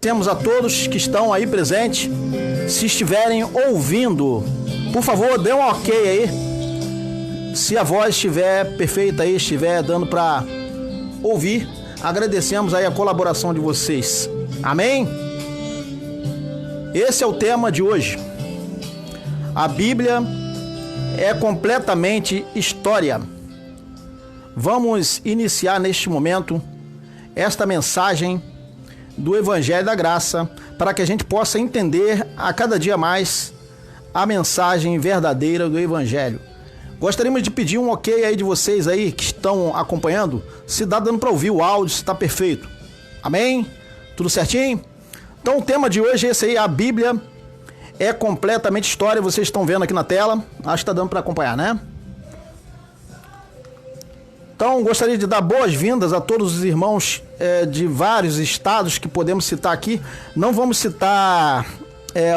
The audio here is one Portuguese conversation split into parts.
Temos a todos que estão aí presentes. Se estiverem ouvindo, por favor, dê um ok aí. Se a voz estiver perfeita aí, estiver dando para ouvir, agradecemos aí a colaboração de vocês. Amém? Esse é o tema de hoje. A Bíblia é completamente história. Vamos iniciar neste momento esta mensagem do Evangelho da Graça, para que a gente possa entender a cada dia mais a mensagem verdadeira do Evangelho. Gostaríamos de pedir um ok aí de vocês aí que estão acompanhando, se dá dando para ouvir o áudio, se está perfeito. Amém? Tudo certinho? Então o tema de hoje é esse aí, a Bíblia é completamente história, vocês estão vendo aqui na tela, acho que está dando para acompanhar, né? Então, gostaria de dar boas-vindas a todos os irmãos de vários estados que podemos citar aqui. Não vamos citar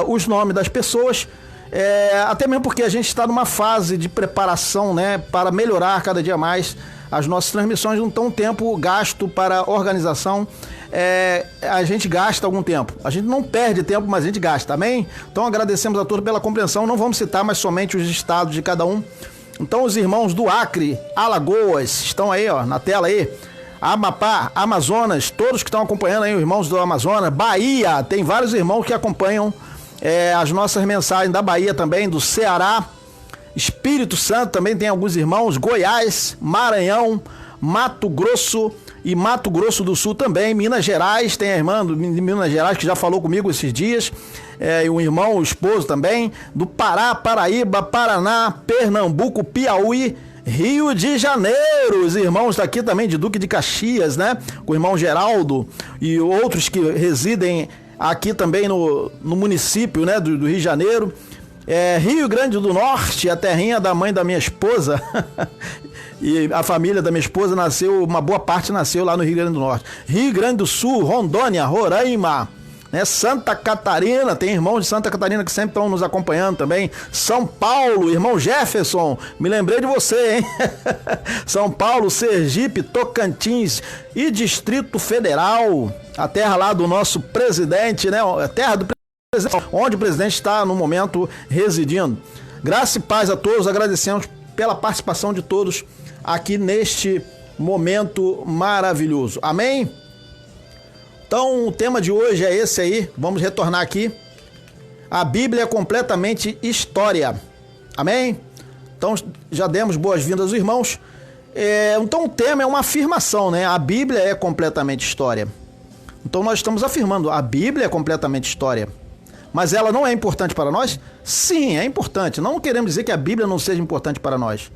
os nomes das pessoas, até mesmo porque a gente está numa fase de preparação, né, para melhorar cada dia mais as nossas transmissões. Não tem tempo gasto para organização, a gente gasta algum tempo. A gente não perde tempo, mas a gente gasta, amém? Então, agradecemos a todos pela compreensão. Não vamos citar, mas somente os estados de cada um. Então os irmãos do Acre, Alagoas, estão aí ó, na tela aí, Amapá, Amazonas, todos que estão acompanhando aí, os irmãos do Amazonas, Bahia, tem vários irmãos que acompanham as nossas mensagens da Bahia também, do Ceará, Espírito Santo também tem alguns irmãos, Goiás, Maranhão, Mato Grosso e Mato Grosso do Sul também, Minas Gerais, tem a irmã de Minas Gerais que já falou comigo esses dias, e um irmão, o esposo também, do Pará, Paraíba, Paraná, Pernambuco, Piauí, Rio de Janeiro, os irmãos daqui também de Duque de Caxias, né, com o irmão Geraldo e outros que residem aqui também no município, né, do Rio de Janeiro, Rio Grande do Norte, a terrinha da mãe da minha esposa, e a família da minha esposa nasceu, uma boa parte nasceu lá no Rio Grande do Norte, Rio Grande do Sul, Rondônia, Roraima, né? Santa Catarina, tem irmãos de Santa Catarina que sempre estão nos acompanhando também. São Paulo, irmão Jefferson, me lembrei de você, hein? São Paulo, Sergipe, Tocantins e Distrito Federal, a terra lá do nosso presidente, né? A terra do presidente, onde o presidente está no momento residindo. Graça e paz a todos, agradecemos pela participação de todos aqui neste momento maravilhoso. Amém? Então, o tema de hoje é esse aí, vamos retornar aqui. A Bíblia é completamente história. Amém? Então, já demos boas-vindas aos irmãos. Então, o tema é uma afirmação, né? A Bíblia é completamente história. Então, nós estamos afirmando, a Bíblia é completamente história. Mas ela não é importante para nós? Sim, é importante. Não queremos dizer que a Bíblia não seja importante para nós.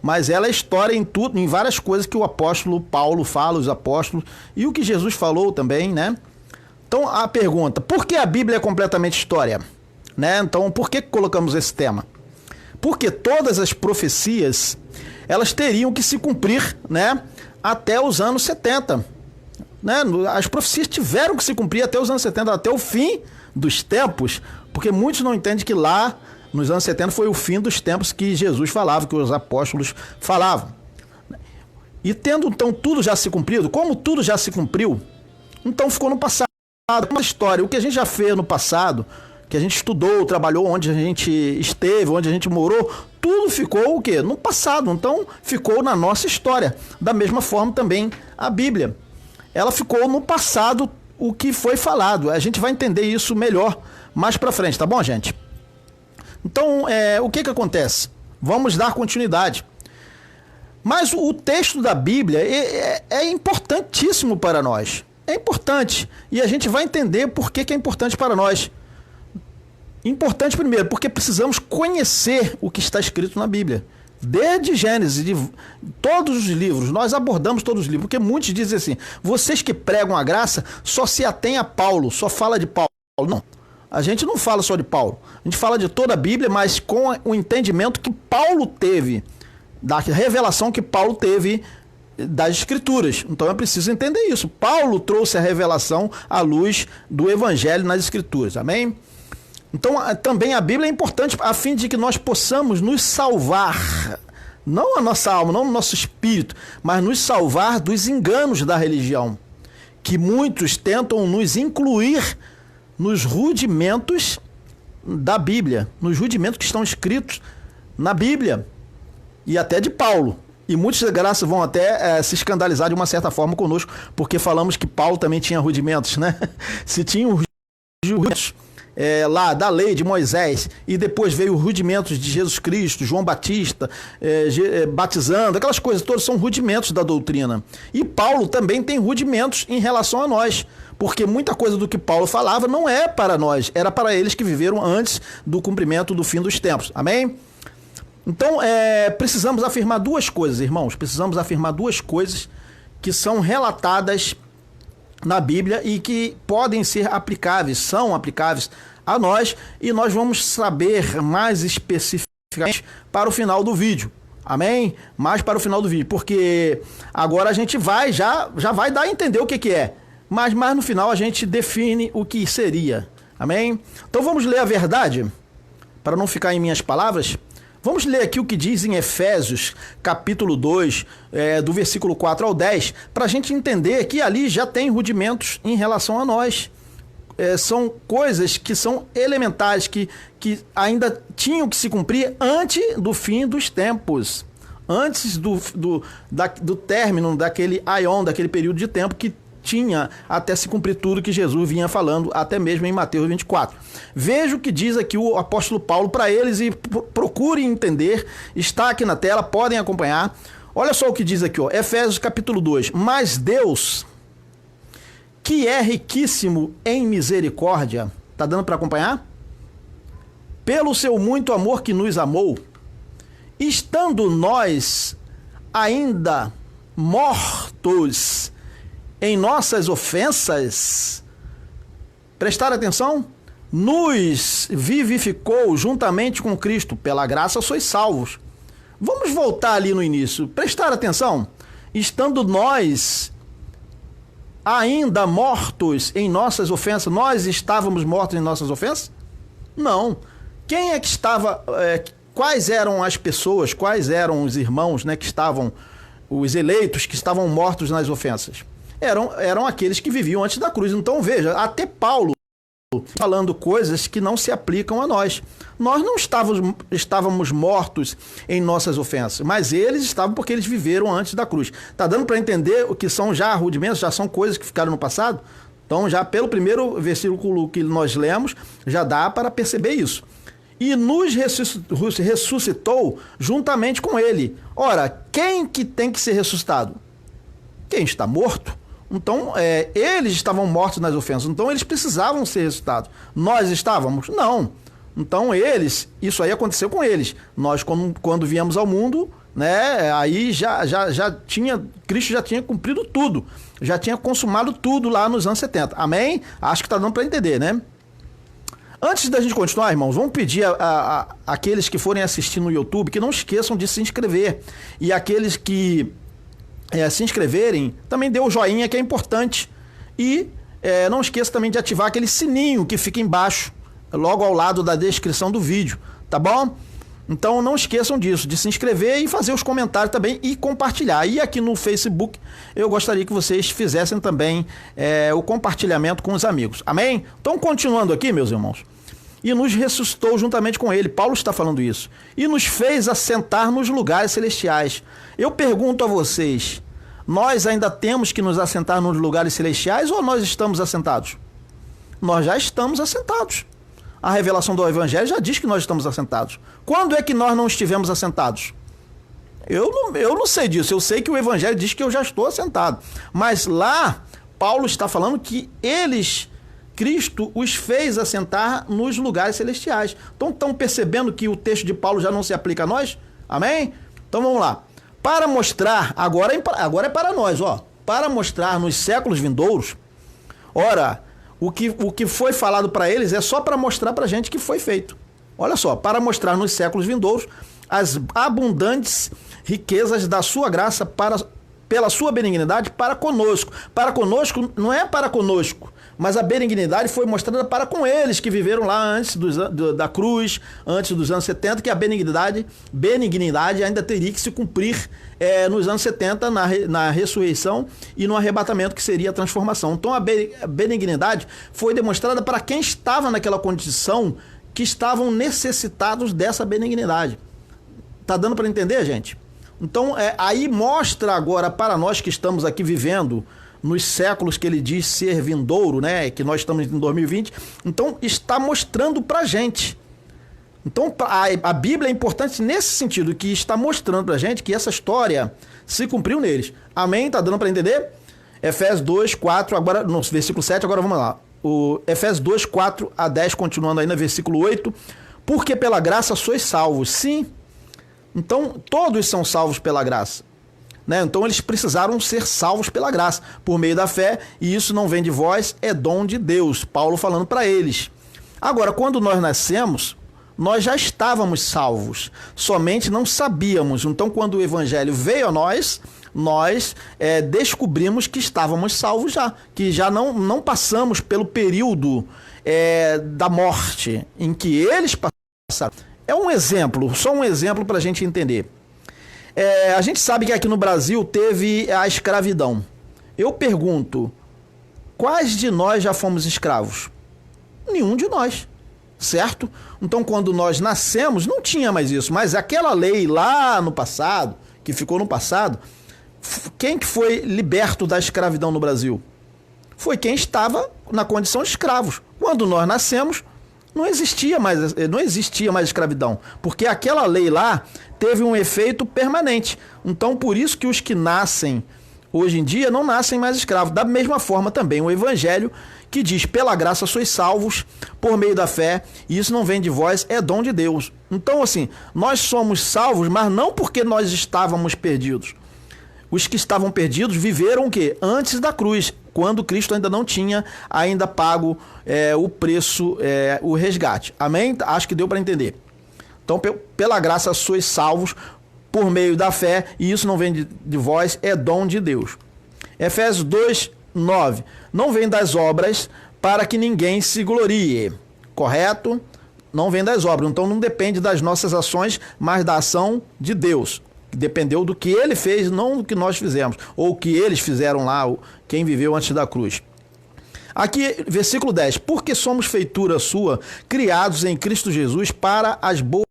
Mas ela é história em tudo, em várias coisas que o apóstolo Paulo fala, os apóstolos, e o que Jesus falou também, né? Então, a pergunta, por que a Bíblia é completamente história? Né? Então, por que colocamos esse tema? Porque todas as profecias, elas teriam que se cumprir, né, até os anos 70. Né? As profecias tiveram que se cumprir até os anos 70, até o fim dos tempos, porque muitos não entendem que lá nos anos 70 foi o fim dos tempos que Jesus falava, que os apóstolos falavam. E tendo então tudo já se cumprido, como tudo já se cumpriu, então ficou no passado. Uma história, o que a gente já fez no passado, que a gente estudou, trabalhou, onde a gente esteve, onde a gente morou, tudo ficou o quê? No passado, então ficou na nossa história. Da mesma forma também a Bíblia. Ela ficou no passado o que foi falado. A gente vai entender isso melhor mais pra frente, tá bom, gente? Então, o que acontece? Vamos dar continuidade. Mas o texto da Bíblia é importantíssimo para nós. É importante. E a gente vai entender por que é importante para nós. Importante primeiro, porque precisamos conhecer o que está escrito na Bíblia. Desde Gênesis, de todos os livros, nós abordamos todos os livros. Porque muitos dizem assim, vocês que pregam a graça só se atêm a Paulo, só fala de Paulo. Não. A gente não fala só de Paulo, a gente fala de toda a Bíblia, mas com o entendimento que Paulo teve, da revelação que Paulo teve das Escrituras. Então é preciso entender isso. Paulo trouxe a revelação à luz do Evangelho nas Escrituras, amém? Então também a Bíblia é importante a fim de que nós possamos nos salvar, não a nossa alma, não o nosso espírito, mas nos salvar dos enganos da religião. que muitos tentam nos incluir nos rudimentos da Bíblia, nos rudimentos que estão escritos na Bíblia, e até de Paulo. E muitos, de graça, vão até se escandalizar de uma certa forma conosco, porque falamos que Paulo também tinha rudimentos, né? Se tinha os rudimentos lá da lei de Moisés, e depois veio os rudimentos de Jesus Cristo, João Batista, batizando, aquelas coisas todas são rudimentos da doutrina. E Paulo também tem rudimentos em relação a nós, porque muita coisa do que Paulo falava não é para nós, era para eles que viveram antes do cumprimento do fim dos tempos. Amém? Então, precisamos afirmar duas coisas, irmãos. Precisamos afirmar duas coisas que são relatadas na Bíblia e que podem ser aplicáveis, são aplicáveis a nós, e nós vamos saber mais especificamente para o final do vídeo. Amém? Mais para o final do vídeo, porque agora a gente já vai dar a entender o que é, mas mais no final a gente define o que seria. Amém? Então vamos ler a verdade, para não ficar em minhas palavras. Vamos ler aqui o que diz em Efésios, capítulo 2, do versículo 4 ao 10, para a gente entender que ali já tem rudimentos em relação a nós. São coisas que são elementares, que ainda tinham que se cumprir antes do fim dos tempos. Antes do término daquele aion, daquele período de tempo que tinha até se cumprir tudo que Jesus vinha falando, até mesmo em Mateus 24. Veja o que diz aqui o apóstolo Paulo para eles e procurem entender. Está aqui na tela, podem acompanhar. Olha só o que diz aqui, ó, Efésios capítulo 2. Mas Deus, que é riquíssimo em misericórdia, tá dando para acompanhar? Pelo seu muito amor que nos amou, estando nós ainda mortos em nossas ofensas, prestar atenção, nos vivificou juntamente com Cristo, pela graça sois salvos. Vamos voltar ali no início, prestar atenção, estando nós ainda mortos em nossas ofensas, nós estávamos mortos em nossas ofensas? Não. Quem é que estava, quais eram as pessoas, quais eram os irmãos, né, que estavam, os eleitos que estavam mortos nas ofensas? Eram aqueles que viviam antes da cruz. Então veja, até Paulo falando coisas que não se aplicam a nós. Nós não estávamos mortos em nossas ofensas, mas eles estavam porque eles viveram antes da cruz. Está dando para entender o que são já rudimentos, já são coisas que ficaram no passado? Então já pelo primeiro versículo que nós lemos, já dá para perceber isso. E nos ressuscitou juntamente com ele. Ora, quem que tem que ser ressuscitado? Quem está morto. Então, eles estavam mortos nas ofensas, então eles precisavam ser ressuscitados. Nós estávamos? Não. Então isso aí aconteceu com eles. Nós, quando viemos ao mundo, né, aí Cristo já tinha cumprido tudo, já tinha consumado tudo lá nos anos 70. Amém? Acho que está dando para entender, né? Antes da gente continuar, irmãos, vamos pedir a aqueles que forem assistir no YouTube que não esqueçam de se inscrever. E aqueles que se inscreverem, também dê o joinha, que é importante. E não esqueça também de ativar aquele sininho que fica embaixo, logo ao lado da descrição do vídeo, tá bom? Então não esqueçam disso, de se inscrever e fazer os comentários também e compartilhar. E aqui no Facebook eu gostaria que vocês fizessem também o compartilhamento com os amigos. Amém? Então continuando aqui, meus irmãos. E nos ressuscitou juntamente com ele. Paulo está falando isso. E nos fez assentar nos lugares celestiais. Eu pergunto a vocês, nós ainda temos que nos assentar nos lugares celestiais ou nós estamos assentados? Nós já estamos assentados. A revelação do Evangelho já diz que nós estamos assentados. Quando é que nós não estivemos assentados? Eu não sei disso. Eu sei que o Evangelho diz que eu já estou assentado. Mas lá, Paulo está falando que Cristo os fez assentar nos lugares celestiais. Então estão percebendo que o texto de Paulo já não se aplica a nós? Amém? Então vamos lá. Para mostrar, agora é para nós, ó. Para mostrar nos séculos vindouros, ora, o que foi falado para eles é só para mostrar para a gente que foi feito. Olha só, para mostrar nos séculos vindouros as abundantes riquezas da sua graça pela sua benignidade para conosco. Para conosco não é para conosco, mas a benignidade foi mostrada para com eles que viveram lá antes da cruz, antes dos anos 70, que a benignidade ainda teria que se cumprir nos anos 70, na ressurreição e no arrebatamento, que seria a transformação. Então a benignidade foi demonstrada para quem estava naquela condição, que estavam necessitados dessa benignidade. Tá dando para entender, gente? Então aí mostra agora para nós que estamos aqui vivendo nos séculos que ele diz ser vindouro, né? Que nós estamos em 2020. Então está mostrando para a gente. Então a Bíblia é importante nesse sentido, que está mostrando para a gente que essa história se cumpriu neles. Amém? Tá dando para entender? Efésios 2, 4, agora no versículo 7, agora vamos lá. O Efésios 2, 4 a 10, continuando aí no versículo 8. Porque pela graça sois salvos. Sim. Então todos são salvos pela graça. Né? Então eles precisaram ser salvos pela graça, por meio da fé, e isso não vem de vós, é dom de Deus. Paulo falando para eles. Agora, quando nós nascemos, nós já estávamos salvos, somente não sabíamos. Então, quando o evangelho veio a nós descobrimos que estávamos salvos já, que já não passamos pelo período da morte em que eles passaram. É um exemplo, só um exemplo para a gente entender. A gente sabe que aqui no Brasil teve a escravidão. Eu pergunto, quais de nós já fomos escravos? Nenhum de nós, certo? Então, quando nós nascemos, não tinha mais isso. Mas aquela lei lá no passado, que ficou no passado, quem que foi liberto da escravidão no Brasil? Foi quem estava na condição de escravos. Quando nós nascemos, não existia mais escravidão, porque aquela lei lá teve um efeito permanente. Então, por isso que os que nascem hoje em dia não nascem mais escravos. Da mesma forma também o evangelho, que diz, pela graça sois salvos por meio da fé, e isso não vem de vós, é dom de Deus. Então, assim, nós somos salvos, mas não porque nós estávamos perdidos. Os que estavam perdidos viveram o quê? Antes da cruz, quando Cristo ainda não tinha pago o preço, o resgate. Amém? Acho que deu para entender. Então, pela graça sois salvos por meio da fé, e isso não vem de vós, é dom de Deus. Efésios 2, 9. Não vem das obras para que ninguém se glorie. Correto? Não vem das obras. Então não depende das nossas ações, mas da ação de Deus. Dependeu do que ele fez, não do que nós fizemos, ou o que eles fizeram lá, quem viveu antes da cruz. Aqui, versículo 10. Porque somos feitura sua, criados em Cristo Jesus para as boas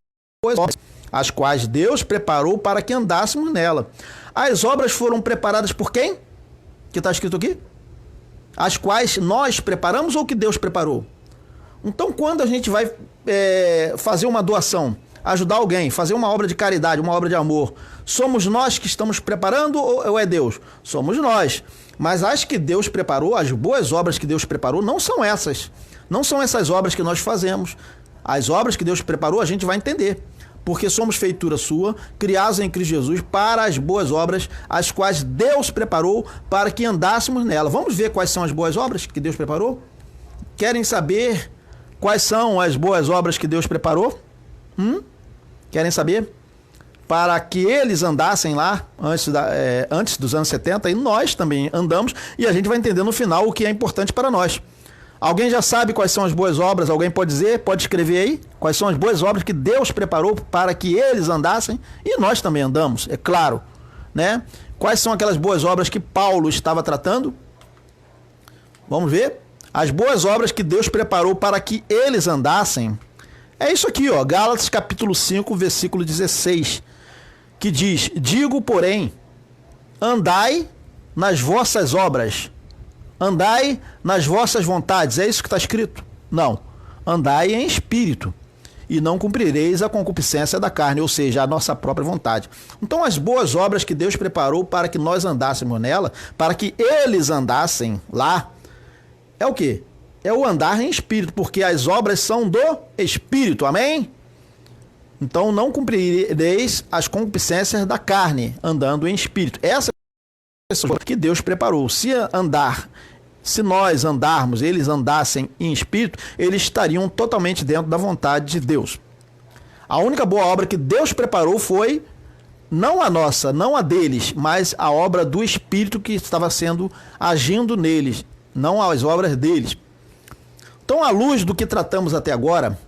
obras, as quais Deus preparou para que andássemos nela. As obras foram preparadas por quem? Que está escrito aqui? As quais nós preparamos ou que Deus preparou? Então, quando a gente vai fazer uma doação, ajudar alguém, fazer uma obra de caridade, uma obra de amor, somos nós que estamos preparando ou é Deus? Somos nós. Mas as que Deus preparou, as boas obras que Deus preparou, não são essas. Não são essas obras que nós fazemos. As obras que Deus preparou, a gente vai entender. Porque somos feitura sua, criados em Cristo Jesus, para as boas obras, as quais Deus preparou para que andássemos nela. Vamos ver quais são as boas obras que Deus preparou? Querem saber quais são as boas obras que Deus preparou? Querem saber? Para que eles andassem lá antes dos anos 70, e nós também andamos, e a gente vai entender no final o que é importante para nós. Alguém já sabe quais são as boas obras? Alguém pode dizer? Pode escrever aí? Quais são as boas obras que Deus preparou para que eles andassem? E nós também andamos, é claro, né? Quais são aquelas boas obras que Paulo estava tratando? Vamos ver? As boas obras que Deus preparou para que eles andassem. É isso aqui, ó, Gálatas capítulo 5, versículo 16, que diz, digo, porém, andai nas vossas obras, andai nas vossas vontades. É isso que está escrito? Não. Andai em espírito, e não cumprireis a concupiscência da carne, ou seja, a nossa própria vontade. Então, as boas obras que Deus preparou para que nós andássemos nela, para que eles andassem lá, é o quê? É o andar em espírito, porque as obras são do espírito, amém? Então, não cumprireis as concupiscências da carne, andando em espírito. Essa é a que Deus preparou. Se nós andarmos, eles andassem em espírito, eles estariam totalmente dentro da vontade de Deus. A única boa obra que Deus preparou foi, não a nossa, não a deles, mas a obra do Espírito que estava agindo neles. não as obras deles. Então, à luz do que tratamos até agora,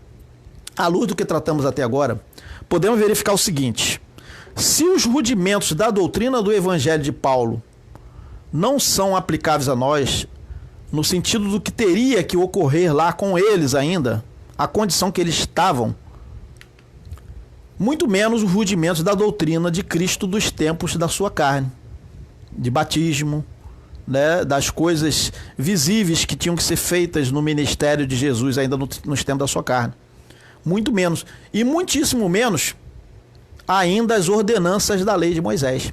podemos verificar o seguinte: se os rudimentos da doutrina do Evangelho de Paulo não são aplicáveis a nós, no sentido do que teria que ocorrer lá com eles ainda, a condição que eles estavam, muito menos os rudimentos da doutrina de Cristo dos tempos da sua carne, de batismo, né, das coisas visíveis que tinham que ser feitas no ministério de Jesus ainda nos tempos da sua carne. Muito menos. E muitíssimo menos ainda as ordenanças da lei de Moisés.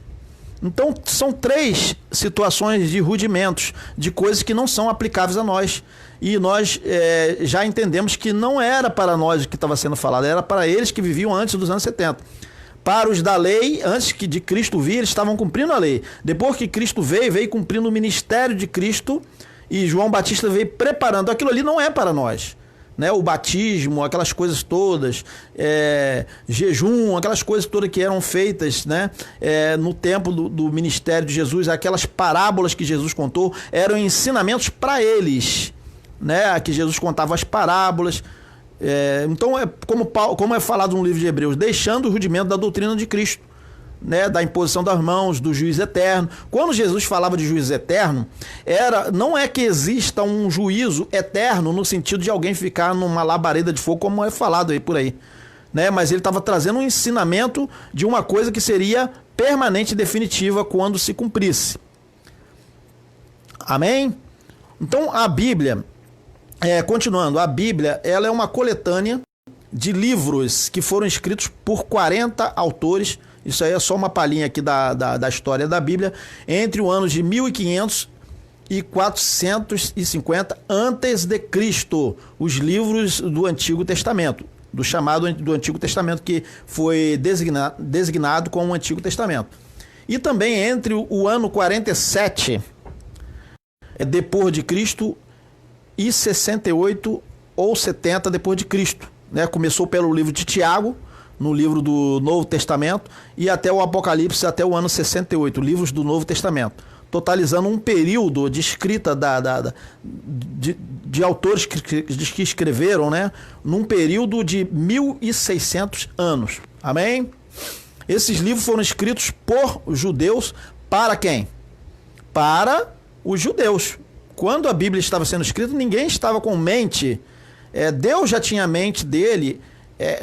Então, são 3 situações de rudimentos, de coisas que não são aplicáveis a nós. E nós já entendemos que não era para nós o que estava sendo falado, era para eles que viviam antes dos anos 70. Para os da lei, antes de Cristo vir, eles estavam cumprindo a lei. Depois que Cristo veio cumprindo o ministério de Cristo, e João Batista veio preparando. Aquilo ali não é para nós, né? O batismo, aquelas coisas todas, jejum, aquelas coisas todas que eram feitas, né? No tempo do ministério de Jesus, aquelas parábolas que Jesus contou, eram ensinamentos para eles, né? Que Jesus contava as parábolas. Então, como é falado no livro de Hebreus, deixando o rudimento da doutrina de Cristo, né, da imposição das mãos, do juiz eterno. Quando Jesus falava de juiz eterno, não é que exista um juízo eterno no sentido de alguém ficar numa labareda de fogo, como é falado aí por aí, né? Mas ele estava trazendo um ensinamento de uma coisa que seria permanente e definitiva quando se cumprisse. Amém? Então, a Bíblia, continuando, a Bíblia, ela é uma coletânea de livros que foram escritos por 40 autores. Isso aí é só uma palhinha aqui da história da Bíblia, entre o ano de 1500 e 450 antes de Cristo, os livros do Antigo Testamento, do chamado do Antigo Testamento, que foi designado como Antigo Testamento. E também entre o ano 47 depois de Cristo e 68 ou 70 depois de Cristo, né? Começou pelo livro de Tiago, no livro do Novo Testamento, e até o Apocalipse, até o ano 68, livros do Novo Testamento, totalizando um período de escrita de autores que escreveram, né, num período de 1.600 anos. Amém? Esses livros foram escritos por judeus para quem? Para os judeus. Quando a Bíblia estava sendo escrita, ninguém estava com mente. Deus já tinha a mente dele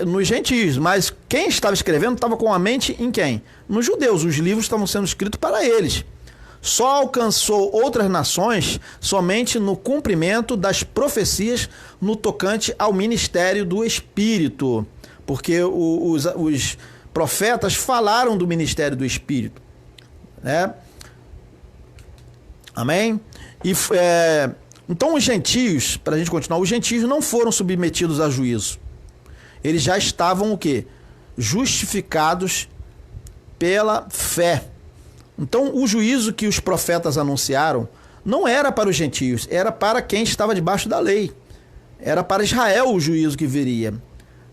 nos gentios, mas quem estava escrevendo estava com a mente em quem? Nos judeus. Os livros estavam sendo escritos para eles. Só alcançou outras nações somente no cumprimento das profecias no tocante ao ministério do Espírito, porque os profetas falaram do ministério do Espírito, né? Amém? Então os gentios, para a gente continuar, os gentios não foram submetidos a juízo. Eles já estavam o quê? Justificados pela fé. Então, o juízo que os profetas anunciaram não era para os gentios, era para quem estava debaixo da lei. Era para Israel o juízo que viria,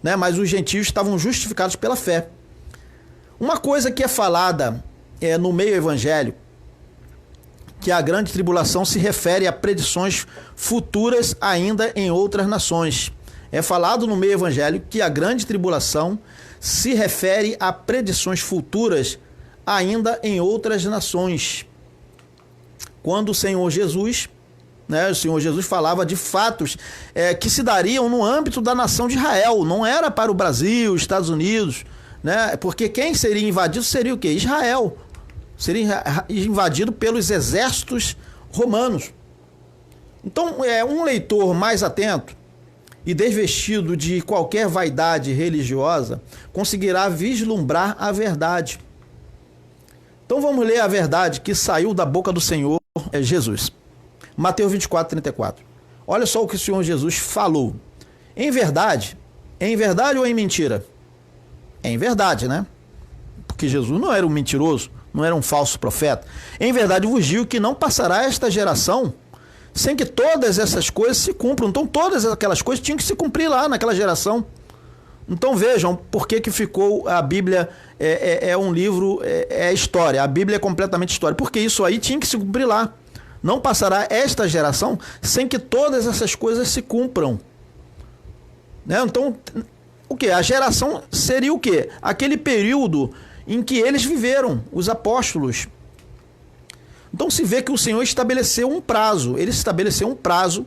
né? Mas os gentios estavam justificados pela fé. Uma coisa que é falada no meio evangélico, que a grande tribulação se refere a predições futuras ainda em outras nações. É falado no meio evangélico que a grande tribulação se refere a predições futuras ainda em outras nações. Quando o Senhor Jesus, né, o Senhor Jesus falava de fatos que se dariam no âmbito da nação de Israel, não era para o Brasil, Estados Unidos, né, porque quem seria invadido seria o quê? Israel. Seria invadido pelos exércitos romanos. Então, um leitor mais atento e desvestido de qualquer vaidade religiosa conseguirá vislumbrar a verdade. Então vamos ler a verdade que saiu da boca do Senhor Jesus. Mateus 24, 34. Olha só o que o Senhor Jesus falou. Em verdade ou em mentira? Em verdade, né? Porque Jesus não era um mentiroso, não era um falso profeta. Em verdade vos digo que não passará esta geração sem que todas essas coisas se cumpram. Então todas aquelas coisas tinham que se cumprir lá naquela geração. Então vejam por que ficou a Bíblia um livro, história. A Bíblia é completamente história. Porque isso aí tinha que se cumprir lá. não passará esta geração sem que todas essas coisas se cumpram. Né? Então, o que? A geração seria o quê? Aquele período em que eles viveram, os apóstolos. Então se vê que o Senhor estabeleceu um prazo. Ele estabeleceu um prazo.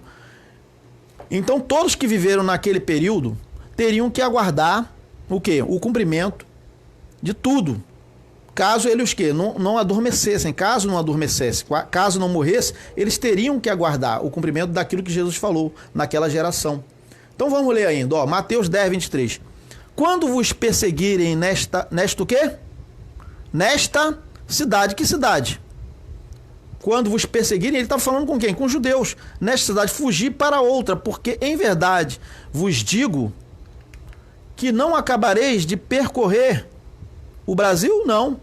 Então todos que viveram naquele período teriam que aguardar o quê? O cumprimento de tudo. Caso eles o quê? Não adormecessem. Caso não adormecesse, caso não morresse, eles teriam que aguardar o cumprimento daquilo que Jesus falou naquela geração. Então vamos ler ainda. Ó, Mateus 10, 23. Quando vos perseguirem nesta o quê? Nesta cidade. Que cidade? Quando vos perseguirem, ele está falando com quem? Com os judeus. Nesta cidade, fugir para outra, porque em verdade vos digo que não acabareis de percorrer o Brasil, não.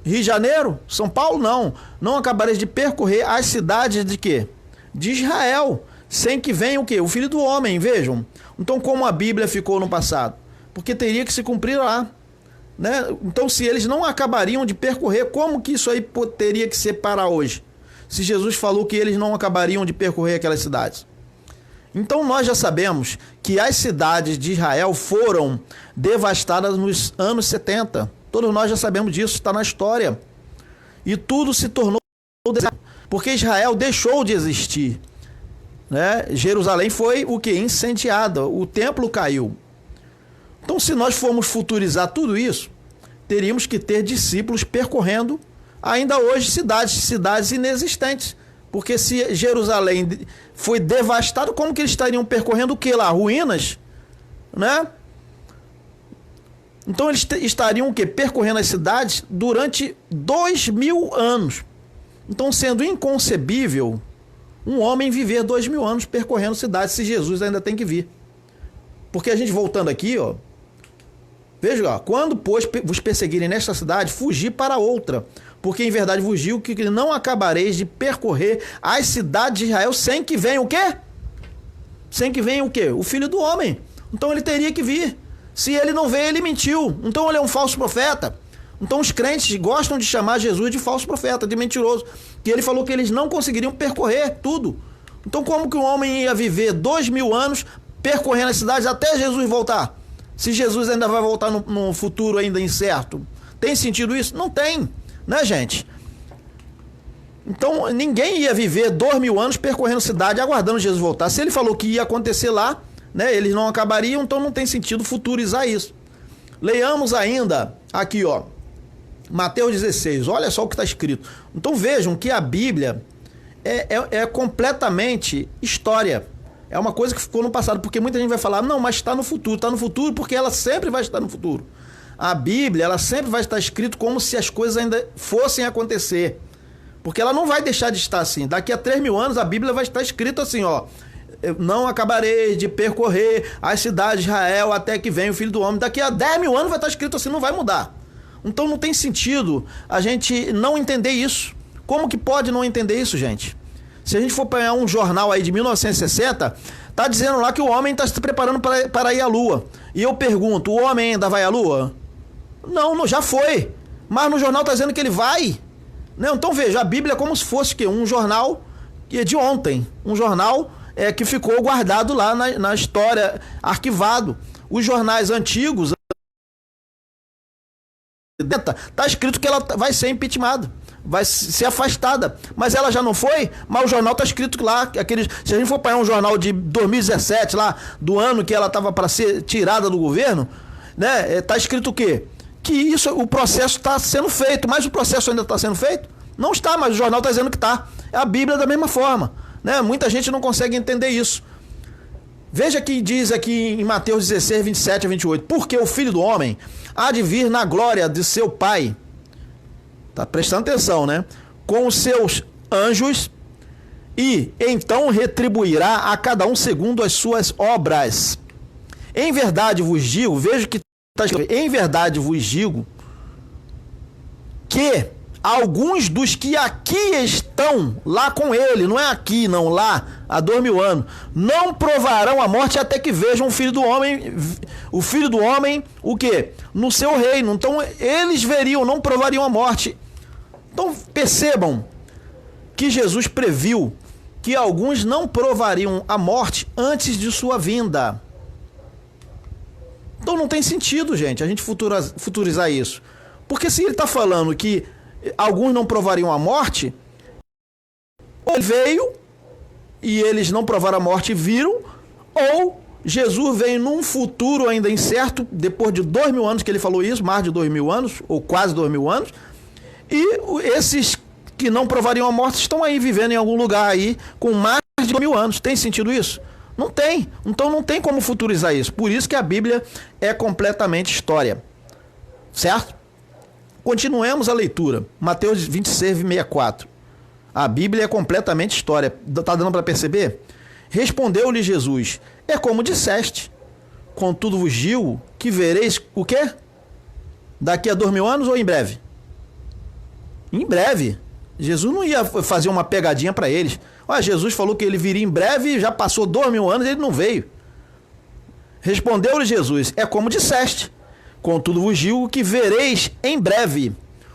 Rio de Janeiro, São Paulo, não. Não acabareis de percorrer as cidades de quê? De Israel, sem que venha o quê? O Filho do Homem, vejam. Então, como a Bíblia ficou no passado? Porque teria que se cumprir lá. Né? Então, se eles não acabariam de percorrer, como que isso aí teria que ser para hoje? Se Jesus falou que eles não acabariam de percorrer aquelas cidades. Então nós já sabemos que as cidades de Israel foram devastadas nos anos 70. Todos nós já sabemos disso, está na história. E tudo se tornou deserto, porque Israel deixou de existir. Né? Jerusalém foi o que? Incendiada, o templo caiu. Então, se nós formos futurizar tudo isso, teríamos que ter discípulos percorrendo ainda hoje cidades inexistentes. Porque se Jerusalém foi devastado, como que eles estariam percorrendo o que lá? Ruínas? Né? Então eles estariam o quê? Percorrendo as cidades durante 2000 anos. Então, sendo inconcebível um homem viver 2000 anos percorrendo cidades, se Jesus ainda tem que vir. Porque a gente voltando aqui, ó, veja, ó, quando, pois, vos perseguirem nesta cidade, fugir para outra, porque em verdade vos digo que não acabareis de percorrer as cidades de Israel sem que venha o quê? Sem que venha o quê? O Filho do Homem. Então ele teria que vir. Se ele não veio, ele mentiu. Então ele é um falso profeta. Então os crentes gostam de chamar Jesus de falso profeta, de mentiroso. Que ele falou que eles não conseguiriam percorrer tudo. Então como que um homem ia viver 2000 anos percorrendo as cidades até Jesus voltar? Se Jesus ainda vai voltar no futuro ainda incerto. Tem sentido isso? Não tem. Né, gente? Então ninguém ia viver 2000 anos percorrendo cidade aguardando Jesus voltar. Se ele falou que ia acontecer lá, né, eles não acabariam, então não tem sentido futurizar isso. Leiamos ainda aqui, ó, Mateus 16, olha só o que está escrito. Então vejam que a Bíblia é completamente história. É uma coisa que ficou no passado, porque muita gente vai falar, não, mas está no futuro porque ela sempre vai estar no futuro. A Bíblia, ela sempre vai estar escrito como se as coisas ainda fossem acontecer. Porque ela não vai deixar de estar assim. Daqui a 3000 anos a Bíblia vai estar escrito assim, ó. Não acabarei de percorrer as cidades de Israel até que venha o Filho do Homem. Daqui a 10.000 anos vai estar escrito assim, não vai mudar. Então não tem sentido a gente não entender isso. Como que pode não entender isso, gente? Se a gente for pegar um jornal aí de 1960, tá dizendo lá que o homem está se preparando para ir à Lua. E eu pergunto, o homem ainda vai à Lua? Não, já foi. Mas no jornal está dizendo que ele vai. Não, então veja, a Bíblia é como se fosse que um jornal de ontem. Um jornal que ficou guardado lá na história, arquivado. Os jornais antigos, está escrito que ela vai ser impeachmentada, vai ser afastada. Mas ela já não foi, mas o jornal está escrito lá. Se a gente for pegar um jornal de 2017, lá, do ano que ela estava para ser tirada do governo, né, está escrito o quê? Que o processo está sendo feito, mas o processo ainda está sendo feito? Não está, mas o jornal está dizendo que está. É a Bíblia da mesma forma. Né? Muita gente não consegue entender isso. Veja que diz aqui em Mateus 16, 27 a 28. Porque o Filho do Homem há de vir na glória de seu Pai. Tá prestando atenção, né? Com os seus anjos, e então retribuirá a cada um segundo as suas obras. Em verdade vos digo, veja que em verdade vos digo que alguns dos que aqui estão lá com ele, não é aqui, não, lá, há 2000 anos, não provarão a morte até que vejam o Filho do Homem, o quê? No seu reino. Então eles veriam, não provariam a morte. Então percebam que Jesus previu que alguns não provariam a morte antes de sua vinda. Então não tem sentido, gente, a gente futurizar isso. Porque se ele está falando que alguns não provariam a morte, ou ele veio e eles não provaram a morte e viram, ou Jesus veio num futuro ainda incerto, depois de 2000 anos que ele falou isso, mais de 2000 anos, ou quase 2000 anos, e esses que não provariam a morte estão aí vivendo em algum lugar aí com mais de 2000 anos. Tem sentido isso? Não tem. Então não tem como futurizar isso. Por isso que a Bíblia é completamente história. Certo? Continuemos a leitura. Mateus 26, 64. A Bíblia é completamente história. Está dando para perceber? Respondeu-lhe Jesus: é como disseste. Contudo vos digo que vereis o quê? Daqui a 2000 anos ou em breve? Em breve. Jesus não ia fazer uma pegadinha para eles. Olha, Jesus falou que ele viria em breve, já passou 2000 anos e ele não veio. Respondeu-lhe Jesus: é como disseste. Contudo vos digo que vereis em breve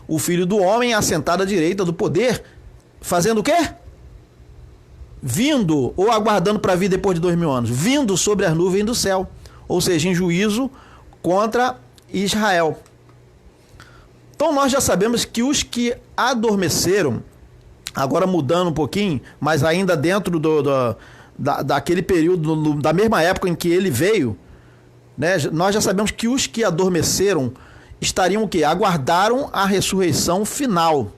o Filho do Homem assentado à direita do poder, fazendo o quê? Vindo, ou aguardando para vir depois de 2000 anos, vindo sobre as nuvens do céu, ou seja, em juízo contra Israel. Então nós já sabemos que os que adormeceram, agora mudando um pouquinho, mas ainda dentro daquele período, da mesma época em que ele veio, né, nós já sabemos que os que adormeceram estariam o quê? Aguardaram a ressurreição final.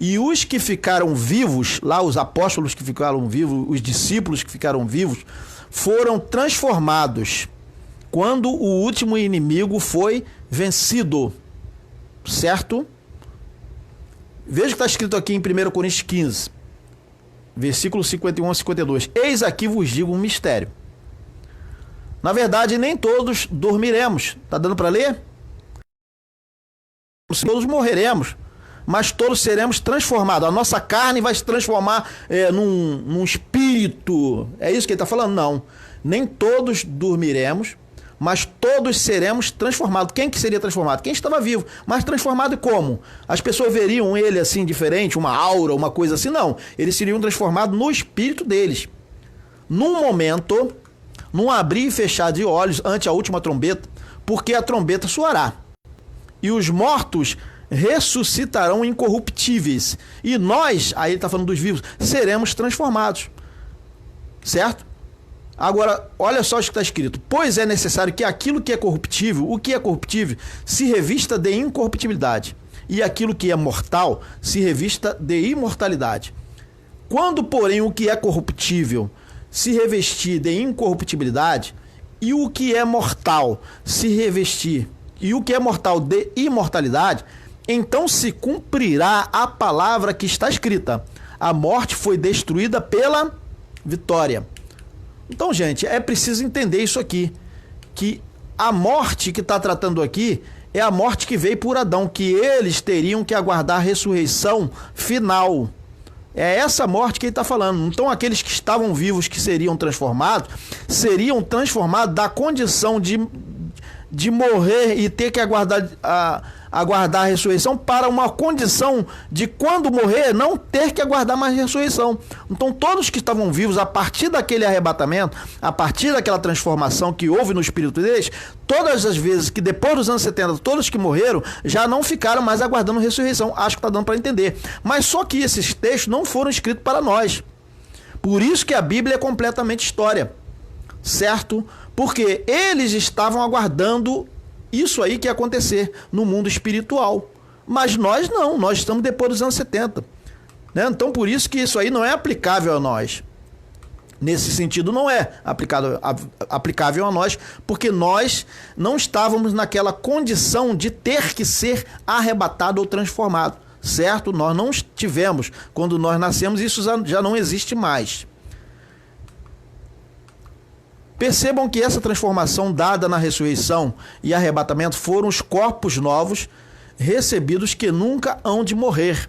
E os que ficaram vivos, lá os apóstolos que ficaram vivos, os discípulos que ficaram vivos, foram transformados quando o último inimigo foi vencido. Certo? Veja o que está escrito aqui em 1 Coríntios 15, versículo 51 a 52. Eis aqui vos digo um mistério. Na verdade, nem todos dormiremos. Está dando para ler? Todos morreremos, mas todos seremos transformados. A nossa carne vai se transformar num espírito. É isso que ele está falando? Não. Nem todos dormiremos, mas todos seremos transformados. Quem que seria transformado? Quem estava vivo. Mas transformado como? As pessoas veriam ele assim diferente, uma aura, uma coisa assim? Não. Eles seriam transformados no espírito deles. Num momento, num abrir e fechar de olhos ante a última trombeta, porque a trombeta soará. E os mortos ressuscitarão incorruptíveis. E nós, aí ele está falando dos vivos, seremos transformados. Certo? Agora, olha só o que está escrito. Pois é necessário que aquilo que é corruptível, o que é corruptível, se revista de incorruptibilidade. E aquilo que é mortal, se revista de imortalidade. Quando, porém, o que é corruptível se revestir de incorruptibilidade, e o que é mortal se revestir, e o que é mortal de imortalidade, então se cumprirá a palavra que está escrita: a morte foi destruída pela vitória. Então, gente, é preciso entender isso aqui, que a morte que está tratando aqui é a morte que veio por Adão, que eles teriam que aguardar a ressurreição final. É essa morte que ele está falando. Então, aqueles que estavam vivos, que seriam transformados da condição de morrer e ter que aguardar a ressurreição para uma condição de, quando morrer, não ter que aguardar mais ressurreição. Então todos que estavam vivos a partir daquele arrebatamento, a partir daquela transformação que houve no espírito deles, todas as vezes que depois dos anos 70, todos que morreram já não ficaram mais aguardando ressurreição. Acho que está dando para entender. Mas só que esses textos não foram escritos para nós. Por isso que a Bíblia é completamente história. Certo? Porque eles estavam aguardando isso aí que ia acontecer no mundo espiritual. Mas nós não, nós estamos depois dos anos 70. Né? Então por isso que isso aí não é aplicável a nós. Nesse sentido não é aplicável a nós, porque nós não estávamos naquela condição de ter que ser arrebatado ou transformado. Certo? Nós não tivemos. Quando nós nascemos, isso já não existe mais. Percebam que essa transformação dada na ressurreição e arrebatamento foram os corpos novos recebidos que nunca hão de morrer.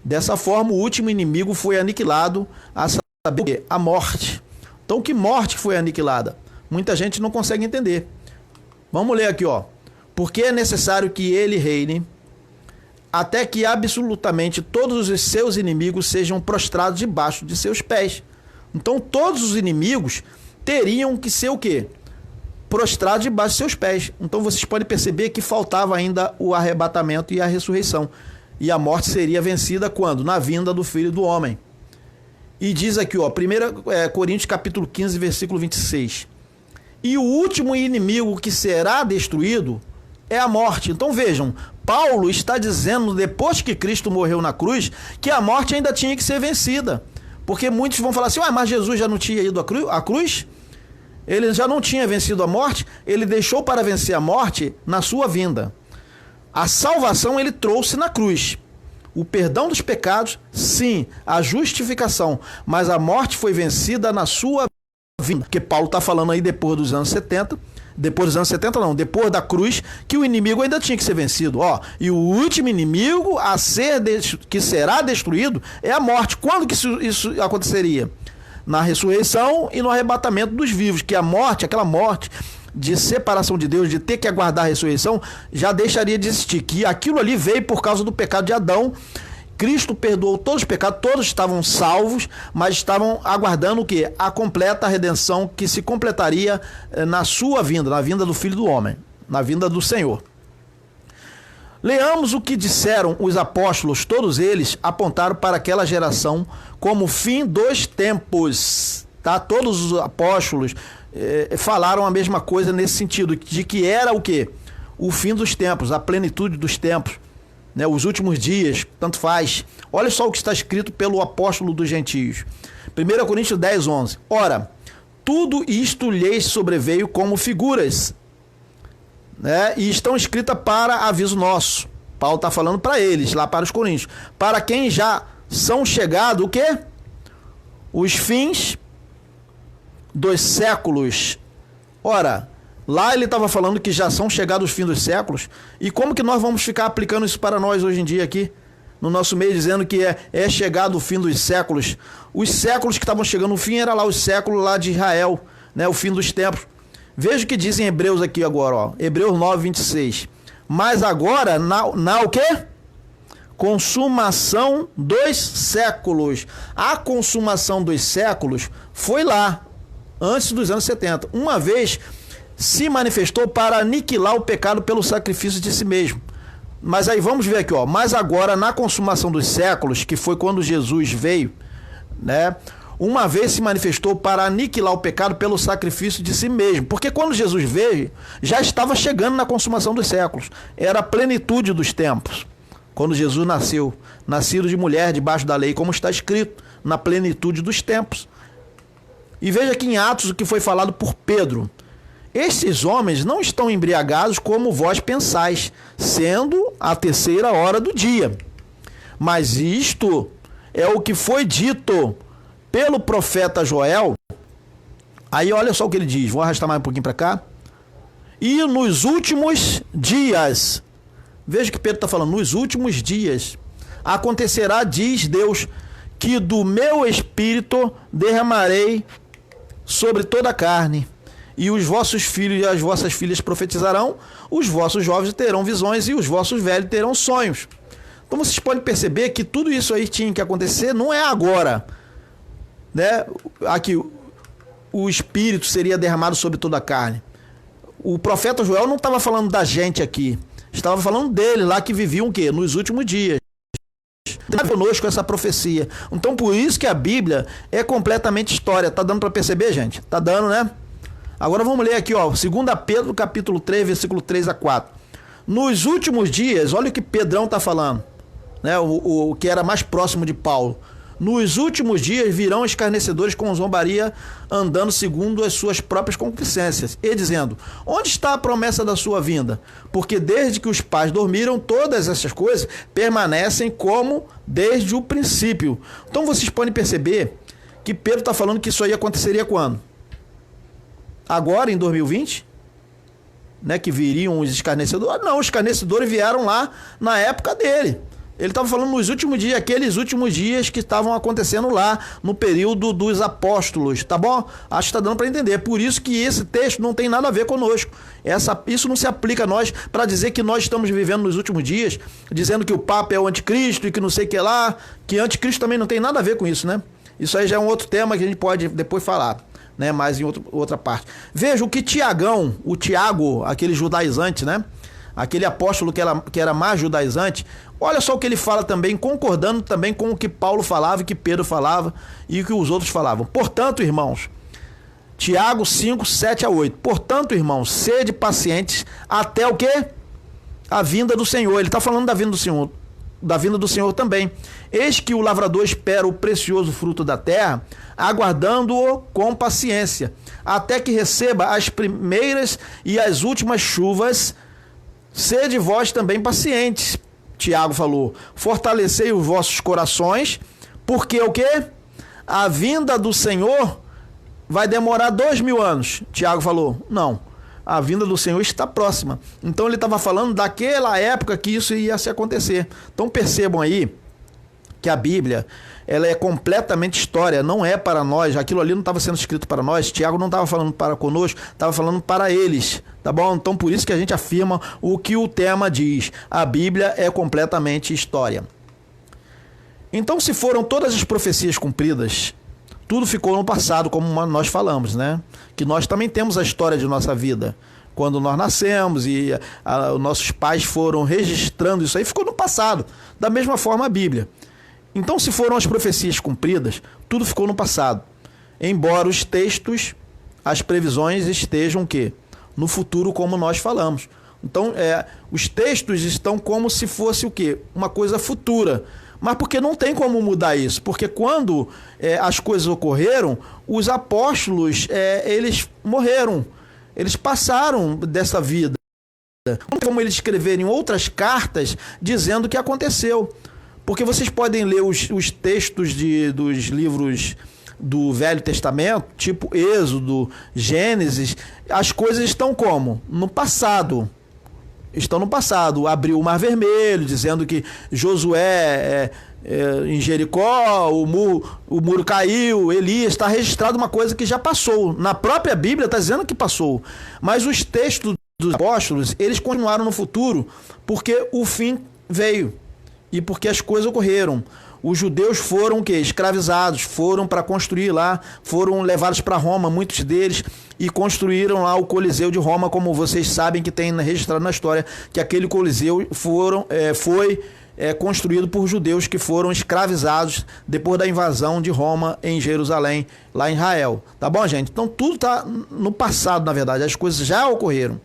Dessa forma, o último inimigo foi aniquilado, a saber, a morte. Então, que morte foi aniquilada? Muita gente não consegue entender. Vamos ler aqui, ó. Porque é necessário que ele reine até que absolutamente todos os seus inimigos sejam prostrados debaixo de seus pés. Então todos os inimigos teriam que ser o quê? Prostrados debaixo de seus pés. Então vocês podem perceber que faltava ainda o arrebatamento e a ressurreição. E a morte seria vencida quando? Na vinda do Filho do Homem. E diz aqui, ó, 1 Coríntios capítulo 15, versículo 26. E o último inimigo que será destruído é a morte. Então vejam, Paulo está dizendo, depois que Cristo morreu na cruz, que a morte ainda tinha que ser vencida. Porque muitos vão falar assim, mas Jesus já não tinha ido à cruz? Ele já não tinha vencido a morte? Ele deixou para vencer a morte na sua vinda. A salvação ele trouxe na cruz. O perdão dos pecados, sim, a justificação. Mas a morte foi vencida na sua vinda. Porque Paulo está falando aí depois dos anos 70... Depois da cruz, que o inimigo ainda tinha que ser vencido. Ó, e o último inimigo que será destruído é a morte. Quando que isso aconteceria? Na ressurreição e no arrebatamento dos vivos, que a morte, aquela morte de separação de Deus, de ter que aguardar a ressurreição, já deixaria de existir. Que aquilo ali veio por causa do pecado de Adão. Cristo perdoou todos os pecados, todos estavam salvos, mas estavam aguardando o quê? A completa redenção que se completaria na sua vinda, na vinda do Filho do Homem, na vinda do Senhor. Leamos o que disseram os apóstolos, todos eles apontaram para aquela geração como o fim dos tempos. Tá? Todos os apóstolos falaram a mesma coisa nesse sentido, de que era o quê? O fim dos tempos, a plenitude dos tempos. Né, os últimos dias, tanto faz. Olha só o que está escrito pelo apóstolo dos gentios. 1 Coríntios 10, 11. Ora, tudo isto lhes sobreveio como figuras, né, e estão escritas para aviso nosso. Paulo está falando para eles, lá para os coríntios. Para quem já são chegados, o quê? Os fins dos séculos. Ora, lá ele estava falando que já são chegados os fins dos séculos. E como que nós vamos ficar aplicando isso para nós hoje em dia aqui? No nosso meio, dizendo que é chegado o fim dos séculos. Os séculos que estavam chegando no fim era lá os séculos lá de Israel, né? O fim dos tempos. Veja o que diz em Hebreus aqui agora, ó. Hebreus 9, 26. Mas agora, na o quê? Consumação dos séculos. A consumação dos séculos foi lá, antes dos anos 70. Uma vez se manifestou para aniquilar o pecado pelo sacrifício de si mesmo. Mas aí vamos ver aqui, ó. Mas agora, na consumação dos séculos, que foi quando Jesus veio, né? Uma vez se manifestou para aniquilar o pecado pelo sacrifício de si mesmo. Porque quando Jesus veio, já estava chegando na consumação dos séculos. Era a plenitude dos tempos. Quando Jesus nasceu, nascido de mulher debaixo da lei, como está escrito, na plenitude dos tempos. E veja aqui em Atos o que foi falado por Pedro. Estes homens não estão embriagados como vós pensais, sendo a 3ª hora do dia. Mas isto é o que foi dito pelo profeta Joel. Aí olha só o que ele diz, vou arrastar mais um pouquinho para cá. E nos últimos dias, veja o que Pedro está falando, nos últimos dias, acontecerá, diz Deus, que do meu espírito derramarei sobre toda a carne. E os vossos filhos e as vossas filhas profetizarão, os vossos jovens terão visões e os vossos velhos terão sonhos. Então vocês podem perceber que tudo isso aí tinha que acontecer, não é agora, né? Aqui o espírito seria derramado sobre toda a carne. O profeta Joel não estava falando da gente aqui, estava falando dele lá que viviam o quê? Nos últimos dias. Está conosco essa profecia. Então por isso que a Bíblia é completamente história. Tá dando para perceber, gente? Tá dando, né? Agora vamos ler aqui, ó, 2 Pedro, capítulo 3, versículo 3 a 4. Nos últimos dias, olha o que Pedrão está falando, né? O que era mais próximo de Paulo. Nos últimos dias virão escarnecedores com zombaria, andando segundo as suas próprias concupiscências, e dizendo, onde está a promessa da sua vinda? Porque desde que os pais dormiram, todas essas coisas permanecem como desde o princípio. Então vocês podem perceber que Pedro está falando que isso aí aconteceria quando? Agora, em 2020, né, que viriam os escarnecedores. Não, os escarnecedores vieram lá na época dele. Ele estava falando nos últimos dias, aqueles últimos dias que estavam acontecendo lá no período dos apóstolos, tá bom? Acho que está dando para entender. Por isso que esse texto não tem nada a ver conosco. Isso não se aplica a nós para dizer que nós estamos vivendo nos últimos dias, dizendo que o Papa é o anticristo e que não sei o que lá, que anticristo também não tem nada a ver com isso, né? Isso aí já é um outro tema que a gente pode depois falar, né? Mais em outra parte. Veja o que o Tiago, aquele judaizante, né? Aquele apóstolo que era mais judaizante, olha só o que ele fala também, concordando também com o que Paulo falava, e que Pedro falava e o que os outros falavam. Portanto, irmãos, Tiago 5, 7 a 8. Portanto, irmãos, sede pacientes até o quê? A vinda do Senhor. Ele está falando da vinda do Senhor também. Eis que o lavrador espera o precioso fruto da terra, aguardando-o com paciência, até que receba as primeiras e as últimas chuvas. Sede vós também pacientes, Tiago falou, fortalecei os vossos corações, porque o quê? A vinda do Senhor vai demorar 2000 anos, Tiago falou. Não, a vinda do Senhor está próxima. Então ele estava falando daquela época que isso ia se acontecer. Então percebam aí que a Bíblia, ela é completamente história, não é para nós. Aquilo ali não estava sendo escrito para nós. Tiago não estava falando para conosco, estava falando para eles, tá bom? Então por isso que a gente afirma o que o tema diz. A Bíblia é completamente história. Então, se foram todas as profecias cumpridas, tudo ficou no passado, como nós falamos, né? Que nós também temos a história de nossa vida. Quando nós nascemos e nossos pais foram registrando isso aí, ficou no passado. Da mesma forma a Bíblia. Então, se foram as profecias cumpridas, tudo ficou no passado. Embora os textos, as previsões estejam o quê? No futuro, como nós falamos. Então, os textos estão como se fosse o quê? Uma coisa futura. Mas porque não tem como mudar isso. Porque quando as coisas ocorreram, os apóstolos, eles morreram. Eles passaram dessa vida. Não tem como eles escreverem outras cartas dizendo o que aconteceu. Porque vocês podem ler os textos dos livros do Velho Testamento, tipo Êxodo, Gênesis, as coisas estão como? No passado. Estão no passado. Abriu o Mar Vermelho, dizendo que Josué, em Jericó, o muro caiu, Elias, está registrado uma coisa que já passou. Na própria Bíblia está dizendo que passou. Mas os textos dos apóstolos, eles continuaram no futuro, porque o fim veio. E porque as coisas ocorreram. Os judeus foram o quê? Escravizados, foram para construir lá, foram levados para Roma, muitos deles, e construíram lá o Coliseu de Roma, como vocês sabem que tem registrado na história, que aquele Coliseu foi construído por judeus que foram escravizados depois da invasão de Roma em Jerusalém, lá em Israel. Tá bom, gente? Então tudo está no passado, na verdade, as coisas já ocorreram.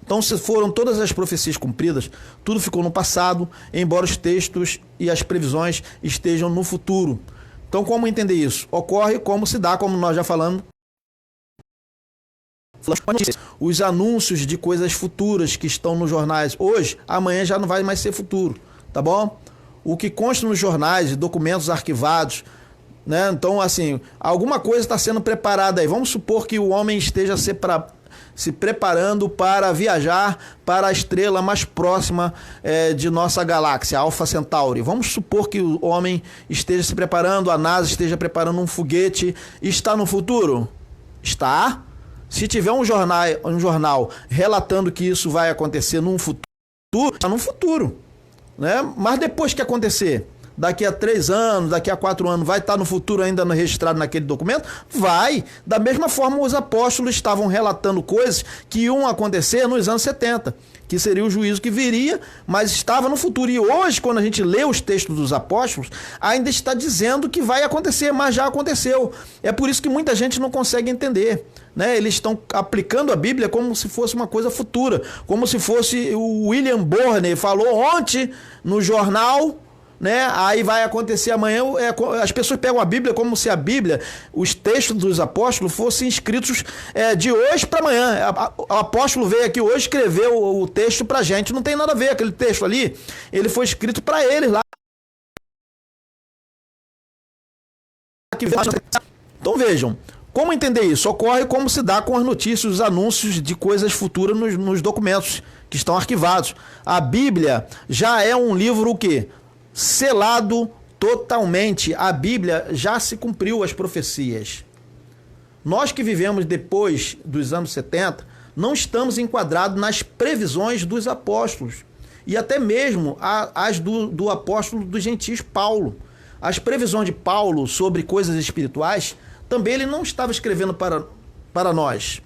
Então, se foram todas as profecias cumpridas, tudo ficou no passado, embora os textos e as previsões estejam no futuro. Então, como entender isso? Ocorre como se dá, como nós já falamos, os anúncios de coisas futuras que estão nos jornais hoje, amanhã já não vai mais ser futuro, tá bom? O que consta nos jornais, documentos arquivados, né? Então, assim, alguma coisa está sendo preparada aí. Vamos supor que o homem esteja se preparando para viajar para a estrela mais próxima de nossa galáxia, Alpha Centauri. Vamos supor que o homem esteja se preparando, a NASA esteja preparando um foguete. Está no futuro? Está. Se tiver um jornal relatando que isso vai acontecer num futuro, está no futuro, né? Mas depois que acontecer, daqui a 3 anos, daqui a 4 anos, vai estar no futuro ainda registrado naquele documento? Vai. Da mesma forma, os apóstolos estavam relatando coisas que iam acontecer nos anos 70, que seria o juízo que viria, mas estava no futuro. E hoje, quando a gente lê os textos dos apóstolos, ainda está dizendo que vai acontecer, mas já aconteceu. É por isso que muita gente não consegue entender, né? Eles estão aplicando a Bíblia como se fosse uma coisa futura, como se fosse o William Burnet falou ontem no jornal, né? Aí vai acontecer amanhã. As pessoas pegam a Bíblia como se a Bíblia, os textos dos apóstolos fossem escritos de hoje para amanhã. O apóstolo veio aqui hoje, escreveu o texto para a gente. Não tem nada a ver, aquele texto ali, ele foi escrito para eles lá. Então vejam, como entender isso? Ocorre como se dá com as notícias, os anúncios de coisas futuras nos documentos que estão arquivados. A Bíblia já é um livro o quê? Selado totalmente. A Bíblia já se cumpriu as profecias. Nós que vivemos depois dos anos 70, não estamos enquadrados nas previsões dos apóstolos. E até mesmo as do apóstolo dos gentios, Paulo. As previsões de Paulo sobre coisas espirituais, também ele não estava escrevendo para nós,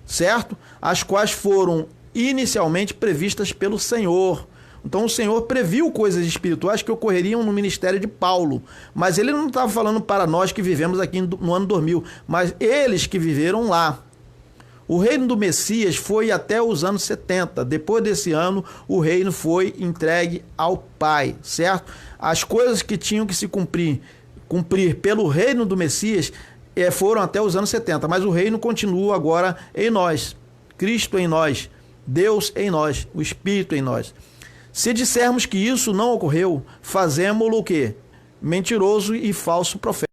certo? As quais foram inicialmente previstas pelo Senhor. Então o Senhor previu coisas espirituais que ocorreriam no ministério de Paulo, mas ele não estava falando para nós que vivemos aqui no ano 2000, mas eles que viveram lá. O reino do Messias foi até os anos 70. Depois desse ano, o reino foi entregue ao Pai, certo? As coisas que tinham que se cumprir pelo reino do Messias foram até os anos 70, mas o reino continua agora em nós. Cristo em nós, Deus em nós, o Espírito em nós. Se dissermos que isso não ocorreu, fazemos-lo o quê? Mentiroso e falso profeta.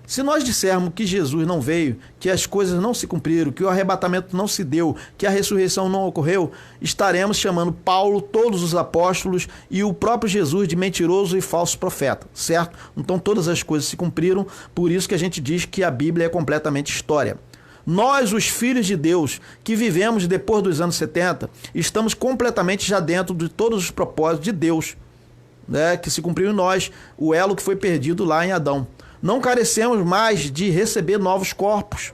Se nós dissermos que Jesus não veio, que as coisas não se cumpriram, que o arrebatamento não se deu, que a ressurreição não ocorreu, estaremos chamando Paulo, todos os apóstolos e o próprio Jesus de mentiroso e falso profeta, certo? Então todas as coisas se cumpriram, por isso que a gente diz que a Bíblia é completamente história. Nós, os filhos de Deus, que vivemos depois dos anos 70, estamos completamente já dentro de todos os propósitos de Deus, né, que se cumpriu em nós, o elo que foi perdido lá em Adão. Não carecemos mais de receber novos corpos,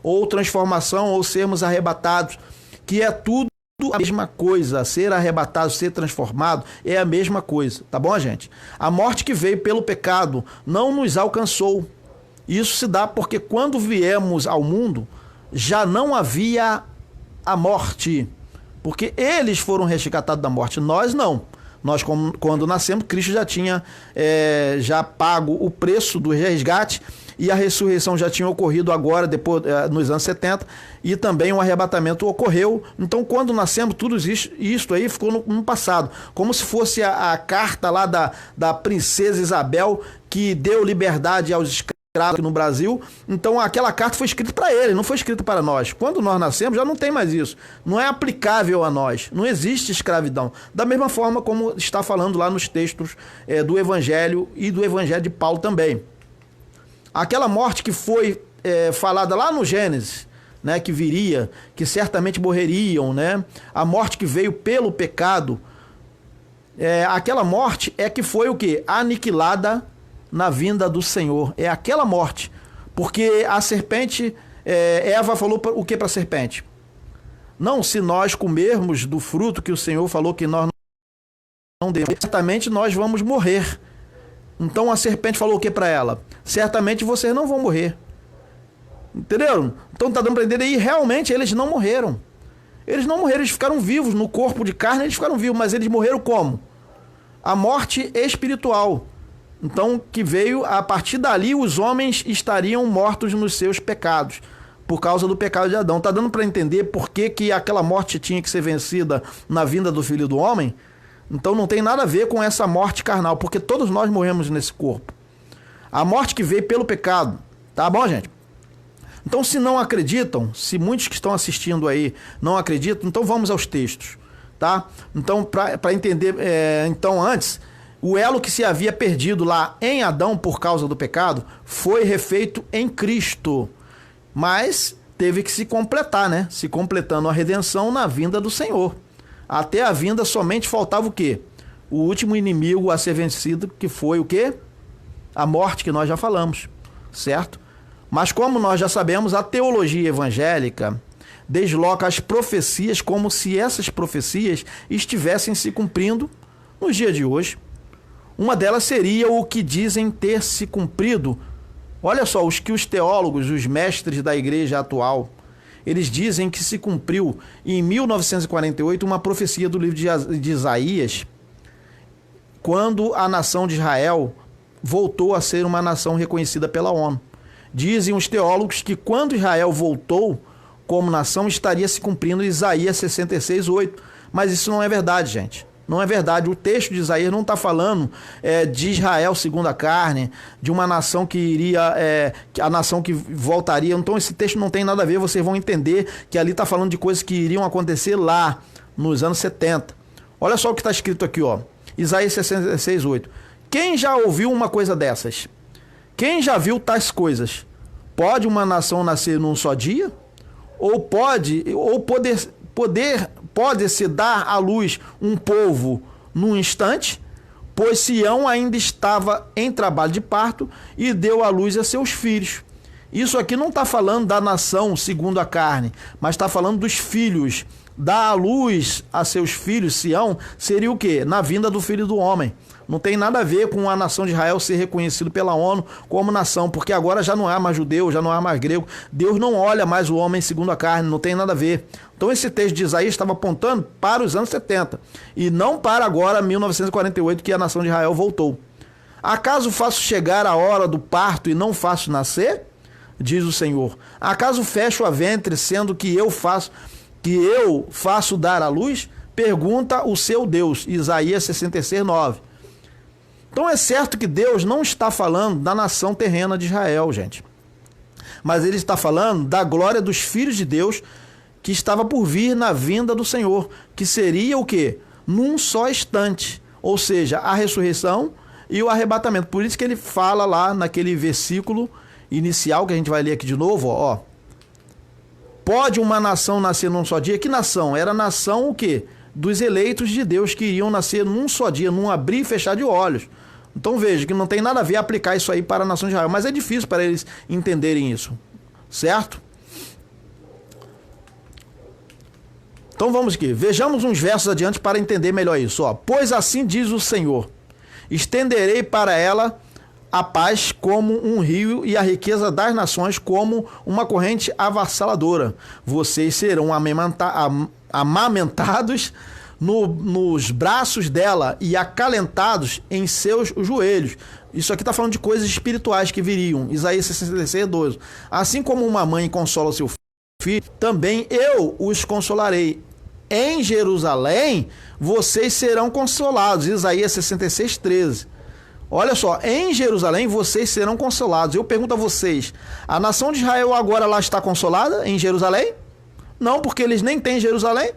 ou transformação, ou sermos arrebatados, que é tudo a mesma coisa. Ser arrebatado, ser transformado é a mesma coisa, tá bom, gente? A morte que veio pelo pecado não nos alcançou. Isso se dá porque quando viemos ao mundo, já não havia a morte, porque eles foram resgatados da morte, nós não. Nós, quando nascemos, Cristo já tinha já pago o preço do resgate e a ressurreição já tinha ocorrido agora, depois, nos anos 70, e também o arrebatamento ocorreu. Então, quando nascemos, tudo isso aí ficou no passado. Como se fosse a carta lá da princesa Isabel, que deu liberdade aos escravos aqui no Brasil. Então aquela carta foi escrita para ele, não foi escrita para nós. Quando nós nascemos já não tem mais isso, não é aplicável a nós, não existe escravidão, da mesma forma como está falando lá nos textos do Evangelho e do Evangelho de Paulo também. Aquela morte que foi falada lá no Gênesis, né, que viria, que certamente morreriam, né, a morte que veio pelo pecado, aquela morte é que foi o quê? Aniquilada na vinda do Senhor. É aquela morte. Porque a serpente, Eva falou o que para a serpente? Não, se nós comermos do fruto que o Senhor falou que nós não devemos, certamente nós vamos morrer. Então a serpente falou o que para ela? Certamente vocês não vão morrer. Entenderam? Então tá dando para entender aí, realmente eles não morreram. Eles não morreram, eles ficaram vivos no corpo de carne, eles ficaram vivos, mas eles morreram como? A morte espiritual. Então, que veio, a partir dali, os homens estariam mortos nos seus pecados, por causa do pecado de Adão. Está dando para entender por que aquela morte tinha que ser vencida na vinda do Filho do Homem? Então não tem nada a ver com essa morte carnal, porque todos nós morremos nesse corpo. A morte que veio pelo pecado, tá bom, gente? Então, se não acreditam, se muitos que estão assistindo aí não acreditam, então vamos aos textos, tá? Então, para entender, então antes... O elo que se havia perdido lá em Adão por causa do pecado foi refeito em Cristo. Mas teve que se completar, né? Se completando a redenção na vinda do Senhor. Até a vinda somente faltava o quê? O último inimigo a ser vencido, que foi o quê? A morte, que nós já falamos, certo? Mas como nós já sabemos, a teologia evangélica desloca as profecias como se essas profecias estivessem se cumprindo nos dias de hoje. Uma delas seria o que dizem ter se cumprido. Olha só, os teólogos, os mestres da igreja atual, eles dizem que se cumpriu em 1948 uma profecia do livro de Isaías, quando a nação de Israel voltou a ser uma nação reconhecida pela ONU. Dizem os teólogos que quando Israel voltou como nação, estaria se cumprindo Isaías 66:8. Mas isso não é verdade, gente. Não é verdade. O texto de Isaías não está falando de Israel segundo a carne, de uma nação que iria, a nação que voltaria. Então esse texto não tem nada a ver, vocês vão entender que ali está falando de coisas que iriam acontecer lá nos anos 70. Olha só o que está escrito aqui, ó. Isaías 66, 8. Quem já ouviu uma coisa dessas? Quem já viu tais coisas? Pode uma nação nascer num só dia? Ou pode-se dar à luz um povo num instante? Pois Sião ainda estava em trabalho de parto e deu à luz a seus filhos. Isso aqui não está falando da nação segundo a carne, mas está falando dos filhos. Dar à luz a seus filhos, Sião, seria o quê? Na vinda do Filho do Homem. Não tem nada a ver com a nação de Israel ser reconhecido pela ONU como nação, porque agora já não há mais judeu, já não há mais grego. Deus não olha mais o homem segundo a carne, não tem nada a ver. Então esse texto de Isaías estava apontando para os anos 70 e não para agora, 1948, que a nação de Israel voltou. Acaso faço chegar a hora do parto e não faço nascer? Diz o Senhor. Acaso fecho a ventre, sendo que eu faço dar à luz? Pergunta o seu Deus. Isaías 66, 9. Então é certo que Deus não está falando da nação terrena de Israel, gente. Mas ele está falando da glória dos filhos de Deus que estava por vir na vinda do Senhor, que seria o quê? Num só instante. Ou seja, a ressurreição e o arrebatamento. Por isso que ele fala lá naquele versículo inicial, que a gente vai ler aqui de novo, ó. Pode uma nação nascer num só dia? Que nação? Era a nação o quê? Dos eleitos de Deus que iriam nascer num só dia, num abrir e fechar de olhos. Então veja que não tem nada a ver aplicar isso aí para a nação de Israel, mas é difícil para eles entenderem isso, certo? Então vamos aqui, vejamos uns versos adiante para entender melhor isso. Ó. Pois assim diz o Senhor, estenderei para ela a paz como um rio e a riqueza das nações como uma corrente avassaladora. Vocês serão amamentados nos braços dela e acalentados em seus joelhos. Isso aqui está falando de coisas espirituais que viriam. Isaías 66, 12. Assim como uma mãe consola o seu filho, também eu os consolarei. Em Jerusalém, vocês serão consolados. Isaías 66, 13. Olha só, em Jerusalém vocês serão consolados. Eu pergunto a vocês, a nação de Israel agora lá está consolada em Jerusalém? Não, porque eles nem têm Jerusalém,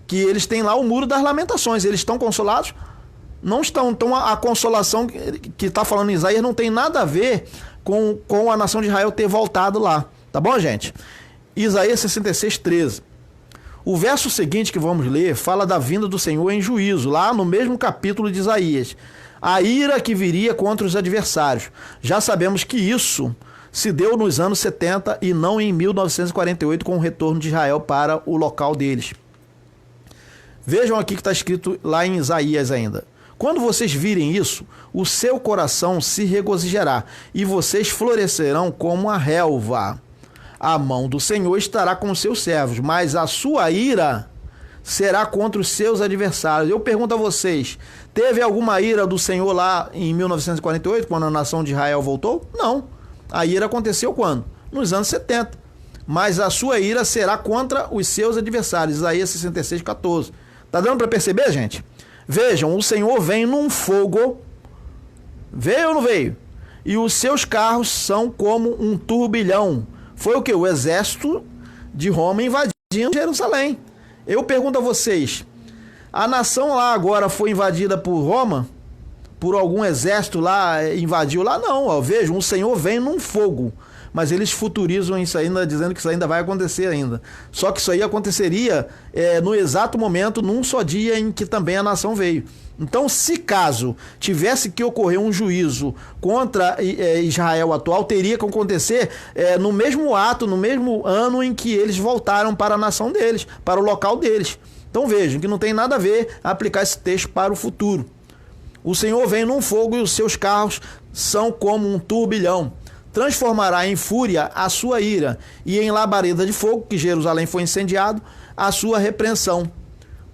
que eles têm lá o Muro das Lamentações. Eles estão consolados? Não estão. Então a consolação que está falando em Isaías não tem nada a ver com a nação de Israel ter voltado lá. Tá bom, gente? Isaías 66, 13. O verso seguinte que vamos ler fala da vinda do Senhor em juízo, lá no mesmo capítulo de Isaías. A ira que viria contra os adversários. Já sabemos que isso se deu nos anos 70 e não em 1948 com o retorno de Israel para o local deles. Vejam aqui que está escrito lá em Isaías ainda. Quando vocês virem isso, o seu coração se regozijará e vocês florescerão como a relva. A mão do Senhor estará com os seus servos, mas a sua ira será contra os seus adversários. Eu pergunto a vocês, teve alguma ira do Senhor lá em 1948, quando a nação de Israel voltou? Não. A ira aconteceu quando? Nos anos 70. Mas a sua ira será contra os seus adversários. Isaías 66, 14. Tá dando para perceber, gente? Vejam, o Senhor vem num fogo. Veio ou não veio? E os seus carros são como um turbilhão. Foi o que? O exército de Roma invadindo Jerusalém. Eu pergunto a vocês, a nação lá agora foi invadida por Roma? Por algum exército lá invadiu lá? Não, ó, vejam, o Senhor vem num fogo. Mas eles futurizam isso ainda, dizendo que isso ainda vai acontecer ainda. Só que isso aí aconteceria no exato momento, num só dia em que também a nação veio. Então, se caso tivesse que ocorrer um juízo contra Israel atual, teria que acontecer no mesmo ato, no mesmo ano em que eles voltaram para a nação deles, para o local deles. Então vejam que não tem nada a ver aplicar esse texto para o futuro. O Senhor vem num fogo e os seus carros são como um turbilhão. Transformará em fúria a sua ira e em labareda de fogo, que Jerusalém foi incendiado, a sua repreensão.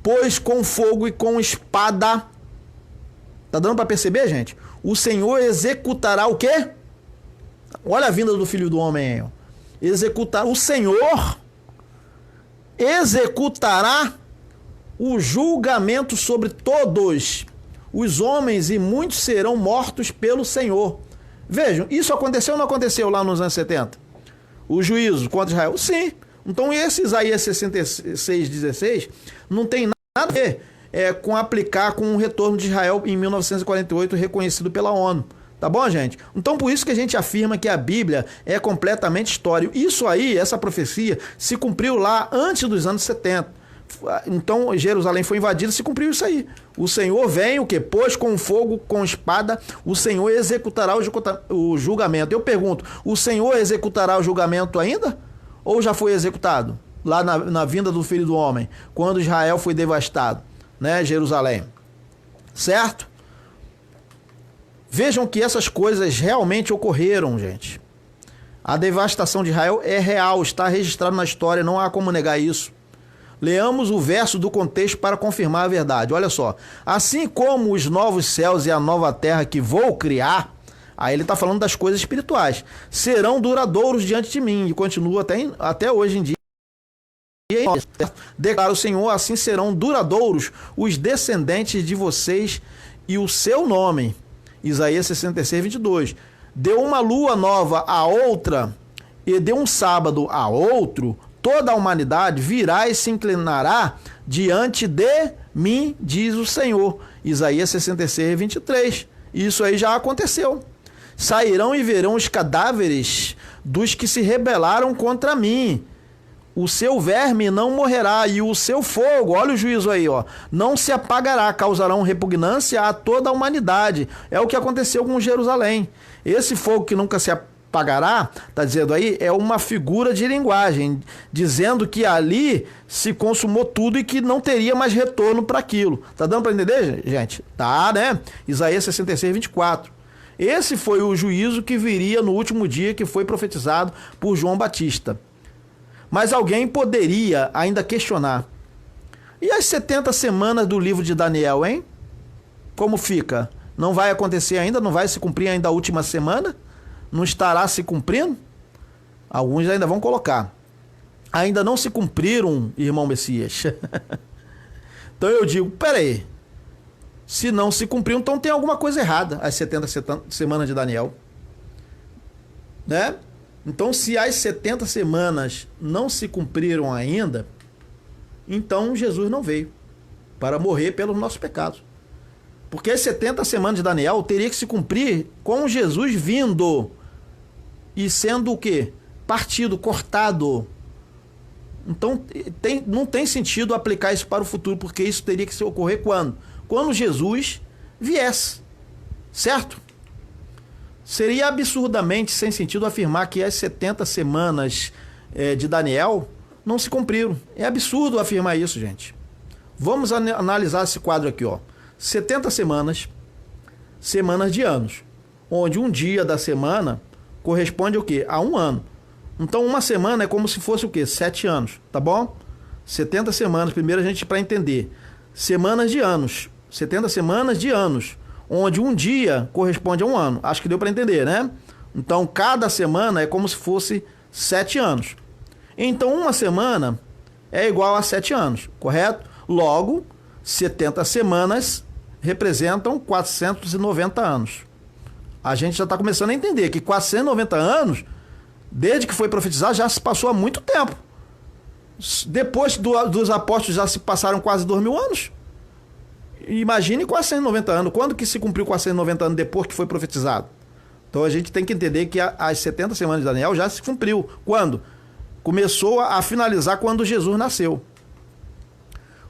Pois com fogo e com espada... Tá dando para perceber, gente? O Senhor executará o quê? Olha a vinda do Filho do Homem aí. O Senhor executará o julgamento sobre todos os homens e muitos serão mortos pelo Senhor. Vejam, isso aconteceu ou não aconteceu lá nos anos 70? O juízo contra Israel? Sim. Então esse Isaías 66, 16 não tem nada nada a ver com aplicar com o retorno de Israel em 1948, reconhecido pela ONU. Tá bom, gente? Então, por isso que a gente afirma que a Bíblia é completamente histórica. Isso aí, essa profecia, se cumpriu lá antes dos anos 70. Então, Jerusalém foi invadida, se cumpriu isso aí. O Senhor vem, o que? Pois com fogo, com espada, o Senhor executará o julgamento. Eu pergunto, o Senhor executará o julgamento ainda? Ou já foi executado? Lá na vinda do Filho do Homem, quando Israel foi devastado, né? Jerusalém. Certo? Vejam que essas coisas realmente ocorreram, gente. A devastação de Israel é real, está registrado na história, não há como negar isso. Leamos o verso do contexto para confirmar a verdade. Olha só. Assim como os novos céus e a nova terra que vou criar, aí ele está falando das coisas espirituais, serão duradouros diante de mim, e continua até hoje em dia. Declara o Senhor, assim serão duradouros os descendentes de vocês e o seu nome. Isaías 66, 22. Deu uma lua nova a outra, e deu um sábado a outro, toda a humanidade virá e se inclinará diante de mim, diz o Senhor. Isaías 66, 23. Isso aí já aconteceu. Sairão e verão os cadáveres dos que se rebelaram contra mim. O seu verme não morrerá, e o seu fogo, olha o juízo aí, ó, não se apagará, causarão repugnância a toda a humanidade. É o que aconteceu com Jerusalém. Esse fogo que nunca se apagará, está dizendo aí, é uma figura de linguagem, dizendo que ali se consumou tudo e que não teria mais retorno para aquilo. Tá dando para entender, gente? Tá, né? Isaías 66, 24. Esse foi o juízo que viria no último dia, que foi profetizado por João Batista. Mas alguém poderia ainda questionar. E as 70 semanas do livro de Daniel, hein? Como fica? Não vai acontecer ainda? Não vai se cumprir ainda a última semana? Não estará se cumprindo? Alguns ainda vão colocar. Ainda não se cumpriram, irmão Messias. Então eu digo, peraí. Se não se cumpriu, então tem alguma coisa errada. As 70 semanas de Daniel. Né? Então, se as 70 semanas não se cumpriram ainda, então Jesus não veio para morrer pelos nossos pecados. Porque as 70 semanas de Daniel teria que se cumprir com Jesus vindo e sendo o quê? Partido, cortado. Então, não tem sentido aplicar isso para o futuro, porque isso teria que se ocorrer quando? Quando Jesus viesse. Certo? Seria absurdamente sem sentido afirmar que as 70 semanas de Daniel não se cumpriram. É absurdo afirmar isso, gente. Vamos analisar esse quadro aqui, ó. 70 semanas, semanas de anos, onde um dia da semana corresponde ao quê? A um ano. Então uma semana é como se fosse o quê? 7 anos, tá bom? 70 semanas, primeiro a gente para entender. Semanas de anos, 70 semanas de anos, onde um dia corresponde a um ano. Acho que deu para entender, né? Então, cada semana é como se fosse 7 anos. Então, uma semana é igual a 7 anos, correto? Logo, 70 semanas representam 490 anos. A gente já está começando a entender que 490 anos, desde que foi profetizado, já se passou há muito tempo. Depois dos apóstolos já se passaram quase 2.000 anos. Imagine 490 anos. Quando que se cumpriu 490 anos depois que foi profetizado? Então a gente tem que entender que as 70 semanas de Daniel já se cumpriu. Quando? Começou a finalizar quando Jesus nasceu.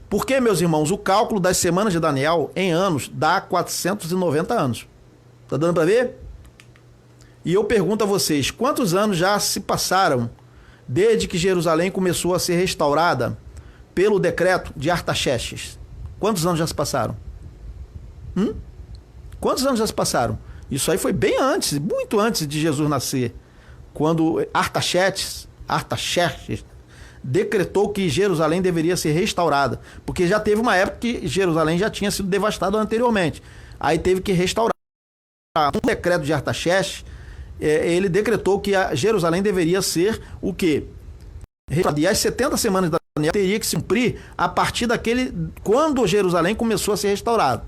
Porque, meus irmãos, o cálculo das semanas de Daniel em anos dá 490 anos. Tá dando para ver? E eu pergunto a vocês, quantos anos já se passaram desde que Jerusalém começou a ser restaurada pelo decreto de Artaxerxes? Quantos anos já se passaram? Quantos anos já se passaram? Isso aí foi bem antes, muito antes de Jesus nascer. Quando Artaxerxes decretou que Jerusalém deveria ser restaurada. Porque já teve uma época que Jerusalém já tinha sido devastada anteriormente. Aí teve que restaurar. Um decreto de Artaxerxes, ele decretou que a Jerusalém deveria ser o quê? E as 70 semanas da Daniel teria que se cumprir a partir quando Jerusalém começou a ser restaurado.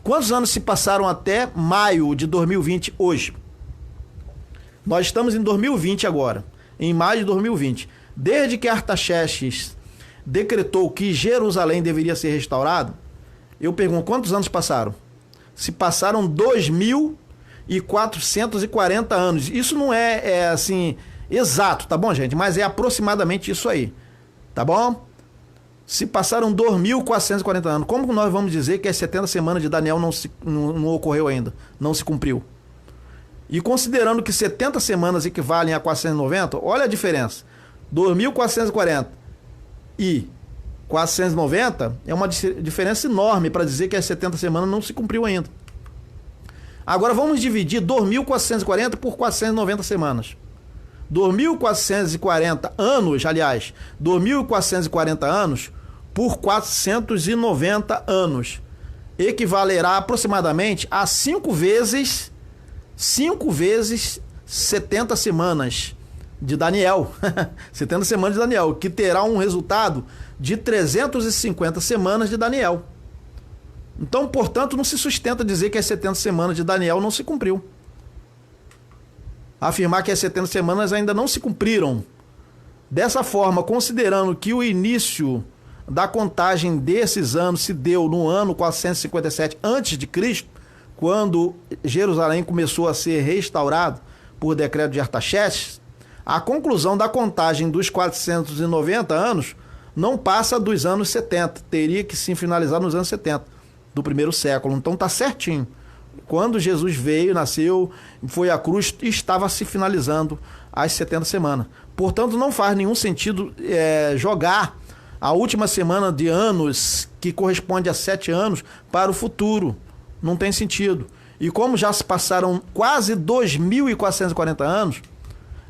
Quantos anos se passaram até maio de 2020 hoje? Nós estamos em 2020 agora, em maio de 2020. Desde que Artaxerxes decretou que Jerusalém deveria ser restaurado, eu pergunto, quantos anos passaram? Se passaram 2.440 anos. Isso não é assim exato, tá bom, gente? Mas é aproximadamente isso aí, tá bom? Se passaram 2.440 anos, como nós vamos dizer que as 70 semanas de Daniel não ocorreu ainda, não se cumpriu? E considerando que 70 semanas equivalem a 490, olha a diferença. 2.440 e 490 é uma diferença enorme para dizer que as 70 semanas não se cumpriu ainda. Agora vamos dividir 2.440 por 490 semanas. 2.440 anos, aliás, 2.440 anos por 490 anos. Equivalerá aproximadamente a 5 vezes 70 semanas de Daniel. 70 semanas de Daniel, que terá um resultado de 350 semanas de Daniel. Então, portanto, não se sustenta dizer que as 70 semanas de Daniel não se cumpriu. Afirmar que as 70 semanas ainda não se cumpriram. Dessa forma, considerando que o início da contagem desses anos se deu no ano 457 a.C., quando Jerusalém começou a ser restaurado por decreto de Artaxerxes, a conclusão da contagem dos 490 anos não passa dos anos 70. Teria que sim finalizar nos anos 70 do primeiro século. Então tá certinho. Quando Jesus veio, nasceu, foi à cruz, estava se finalizando as 70 semanas. Portanto, não faz nenhum sentido jogar a última semana de anos, que corresponde a 7 anos, para o futuro. Não tem sentido. E como já se passaram quase 2.440 anos,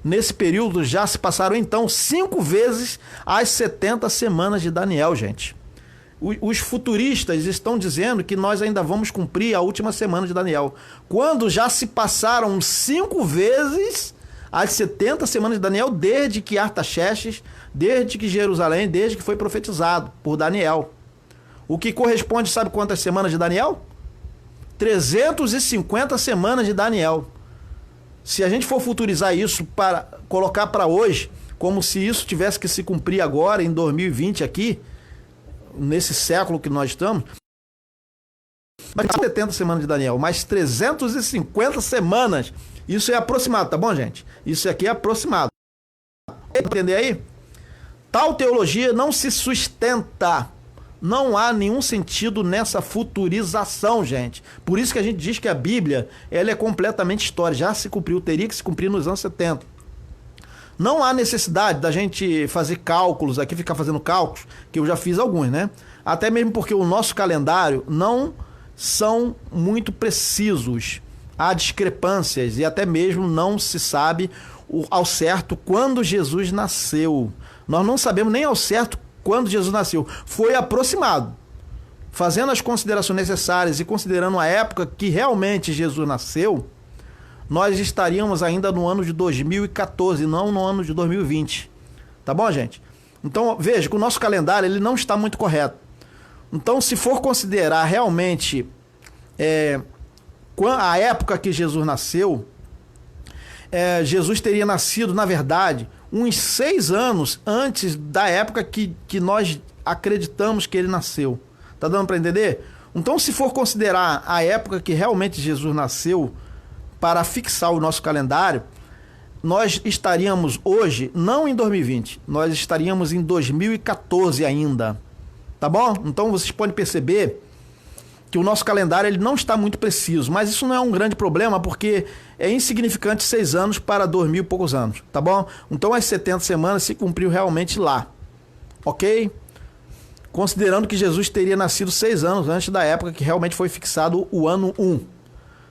nesse período já se passaram então 5 vezes as 70 semanas de Daniel, gente. Os futuristas estão dizendo que nós ainda vamos cumprir a última semana de Daniel, quando já se passaram 5 vezes as 70 semanas de Daniel, desde que Artaxerxes, desde que Jerusalém, desde que foi profetizado por Daniel. O que corresponde, sabe quantas semanas de Daniel? 350 semanas de Daniel. Se a gente for futurizar isso, para colocar para hoje, como se isso tivesse que se cumprir agora, em 2020 aqui, nesse século que nós estamos, mas 70 semanas de Daniel, mais 350 semanas. Isso é aproximado, tá bom, gente? Isso aqui é aproximado. Entender aí? Tal teologia não se sustenta. Não há nenhum sentido nessa futurização, gente. Por isso que a gente diz que a Bíblia, ela é completamente história. Já se cumpriu, teria que se cumprir nos anos 70. Não há necessidade da gente fazer cálculos aqui, ficar fazendo cálculos, que eu já fiz alguns, né? Até mesmo porque o nosso calendário não são muito precisos. Há discrepâncias e até mesmo não se sabe ao certo quando Jesus nasceu. Nós não sabemos nem ao certo quando Jesus nasceu. Foi aproximado. Fazendo as considerações necessárias e considerando a época que realmente Jesus nasceu, nós estaríamos ainda no ano de 2014, não no ano de 2020. Tá bom, gente? Então, veja que o nosso calendário ele não está muito correto. Então, se for considerar realmente a época que Jesus nasceu, Jesus teria nascido, na verdade, uns 6 anos antes da época que nós acreditamos que ele nasceu. Tá dando para entender? Então, se for considerar a época que realmente Jesus nasceu, para fixar o nosso calendário, nós estaríamos hoje, não em 2020, nós estaríamos em 2014 ainda, tá bom? Então vocês podem perceber que o nosso calendário ele não está muito preciso, mas isso não é um grande problema, porque é insignificante 6 anos para 2.000 e poucos anos, tá bom? Então as 70 semanas se cumpriu realmente lá, ok? Considerando que Jesus teria nascido 6 anos antes da época que realmente foi fixado o ano 1.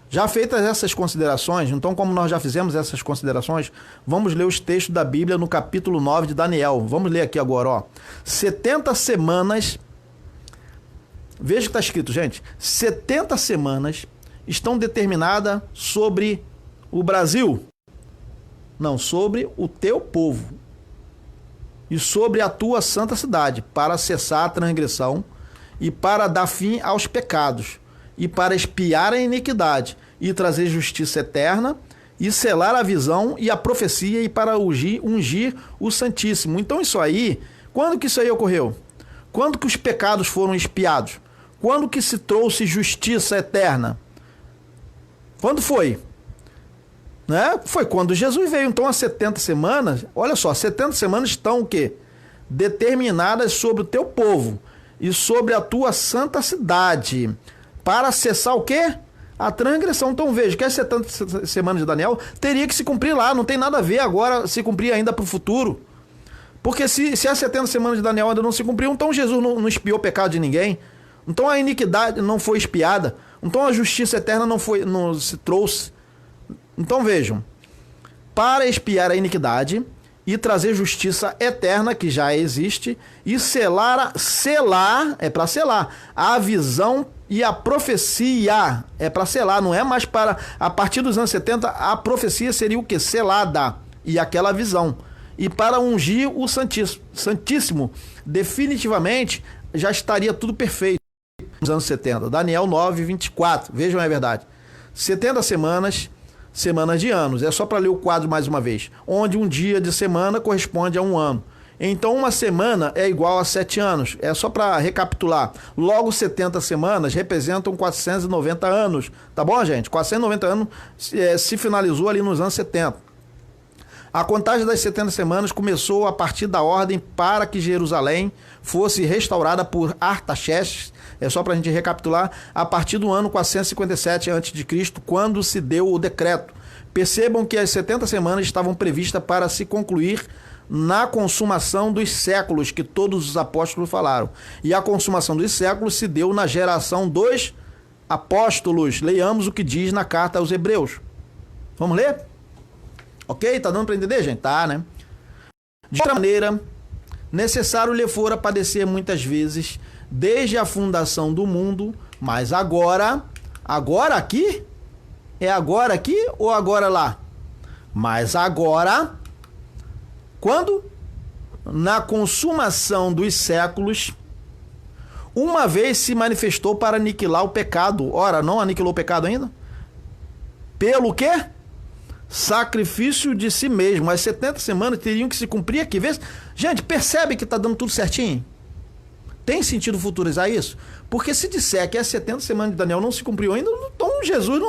Já feitas essas considerações, então como nós já fizemos essas considerações, vamos ler os textos da Bíblia no capítulo 9 de Daniel. Vamos ler aqui agora, ó. 70 semanas, veja o que está escrito, gente. 70 semanas estão determinadas sobre o Brasil. Não, sobre o teu povo. E sobre a tua santa cidade, para cessar a transgressão e para dar fim aos pecados, e para expiar a iniquidade, e trazer justiça eterna, e selar a visão e a profecia, e para ungir o Santíssimo. Então isso aí Quando que isso aí ocorreu? Quando que os pecados foram expiados? Quando que se trouxe justiça eterna? Quando foi? Né? Foi quando Jesus veio. Então, as 70 semanas, olha só, 70 semanas estão o quê? Determinadas sobre o teu povo e sobre a tua santa cidade, para acessar o quê? A transgressão. Então veja que as 70 semanas de Daniel teria que se cumprir lá, não tem nada a ver agora se cumprir ainda para o futuro. Porque se as 70 semanas de Daniel ainda não se cumpriram, então Jesus não expiou o pecado de ninguém. Então a iniquidade não foi expiada. Então a justiça eterna não se trouxe. Então vejam, para expiar a iniquidade e trazer justiça eterna, que já existe, e selar, é para selar, a visão e a profecia, é para selar, não é mais para, a partir dos anos 70, a profecia seria o que? Selada, e aquela visão. E para ungir o Santíssimo, definitivamente, já estaria tudo perfeito nos anos 70. Daniel 9, 24, vejam, é verdade. 70 semanas de anos, é só para ler o quadro mais uma vez, onde um dia de semana corresponde a um ano. Então uma semana é igual a 7 anos, é só para recapitular. Logo 70 semanas representam 490 anos, tá bom, gente? 490 anos se finalizou ali nos anos 70. A contagem das 70 semanas começou a partir da ordem para que Jerusalém fosse restaurada por Artaxerxes, é só para a gente recapitular, a partir do ano 457 a.C., quando se deu o decreto. Percebam que as 70 semanas estavam previstas para se concluir na consumação dos séculos, que todos os apóstolos falaram. E a consumação dos séculos se deu na geração dos apóstolos. Leiamos o que diz na carta aos Hebreus. Vamos ler? Ok? Tá dando para entender, gente? Tá, né? De outra maneira, necessário lhe fora padecer muitas vezes, desde a fundação do mundo, mas agora aqui? É agora aqui ou agora lá? Mas agora, quando? Na consumação dos séculos, uma vez se manifestou para aniquilar o pecado. Ora, não aniquilou o pecado ainda? Pelo quê? Sacrifício de si mesmo. As 70 semanas teriam que se cumprir aqui. Vê? Gente, percebe que está dando tudo certinho? Tem sentido futurizar isso? Porque se disser que as 70 semanas de Daniel não se cumpriu ainda, então Jesus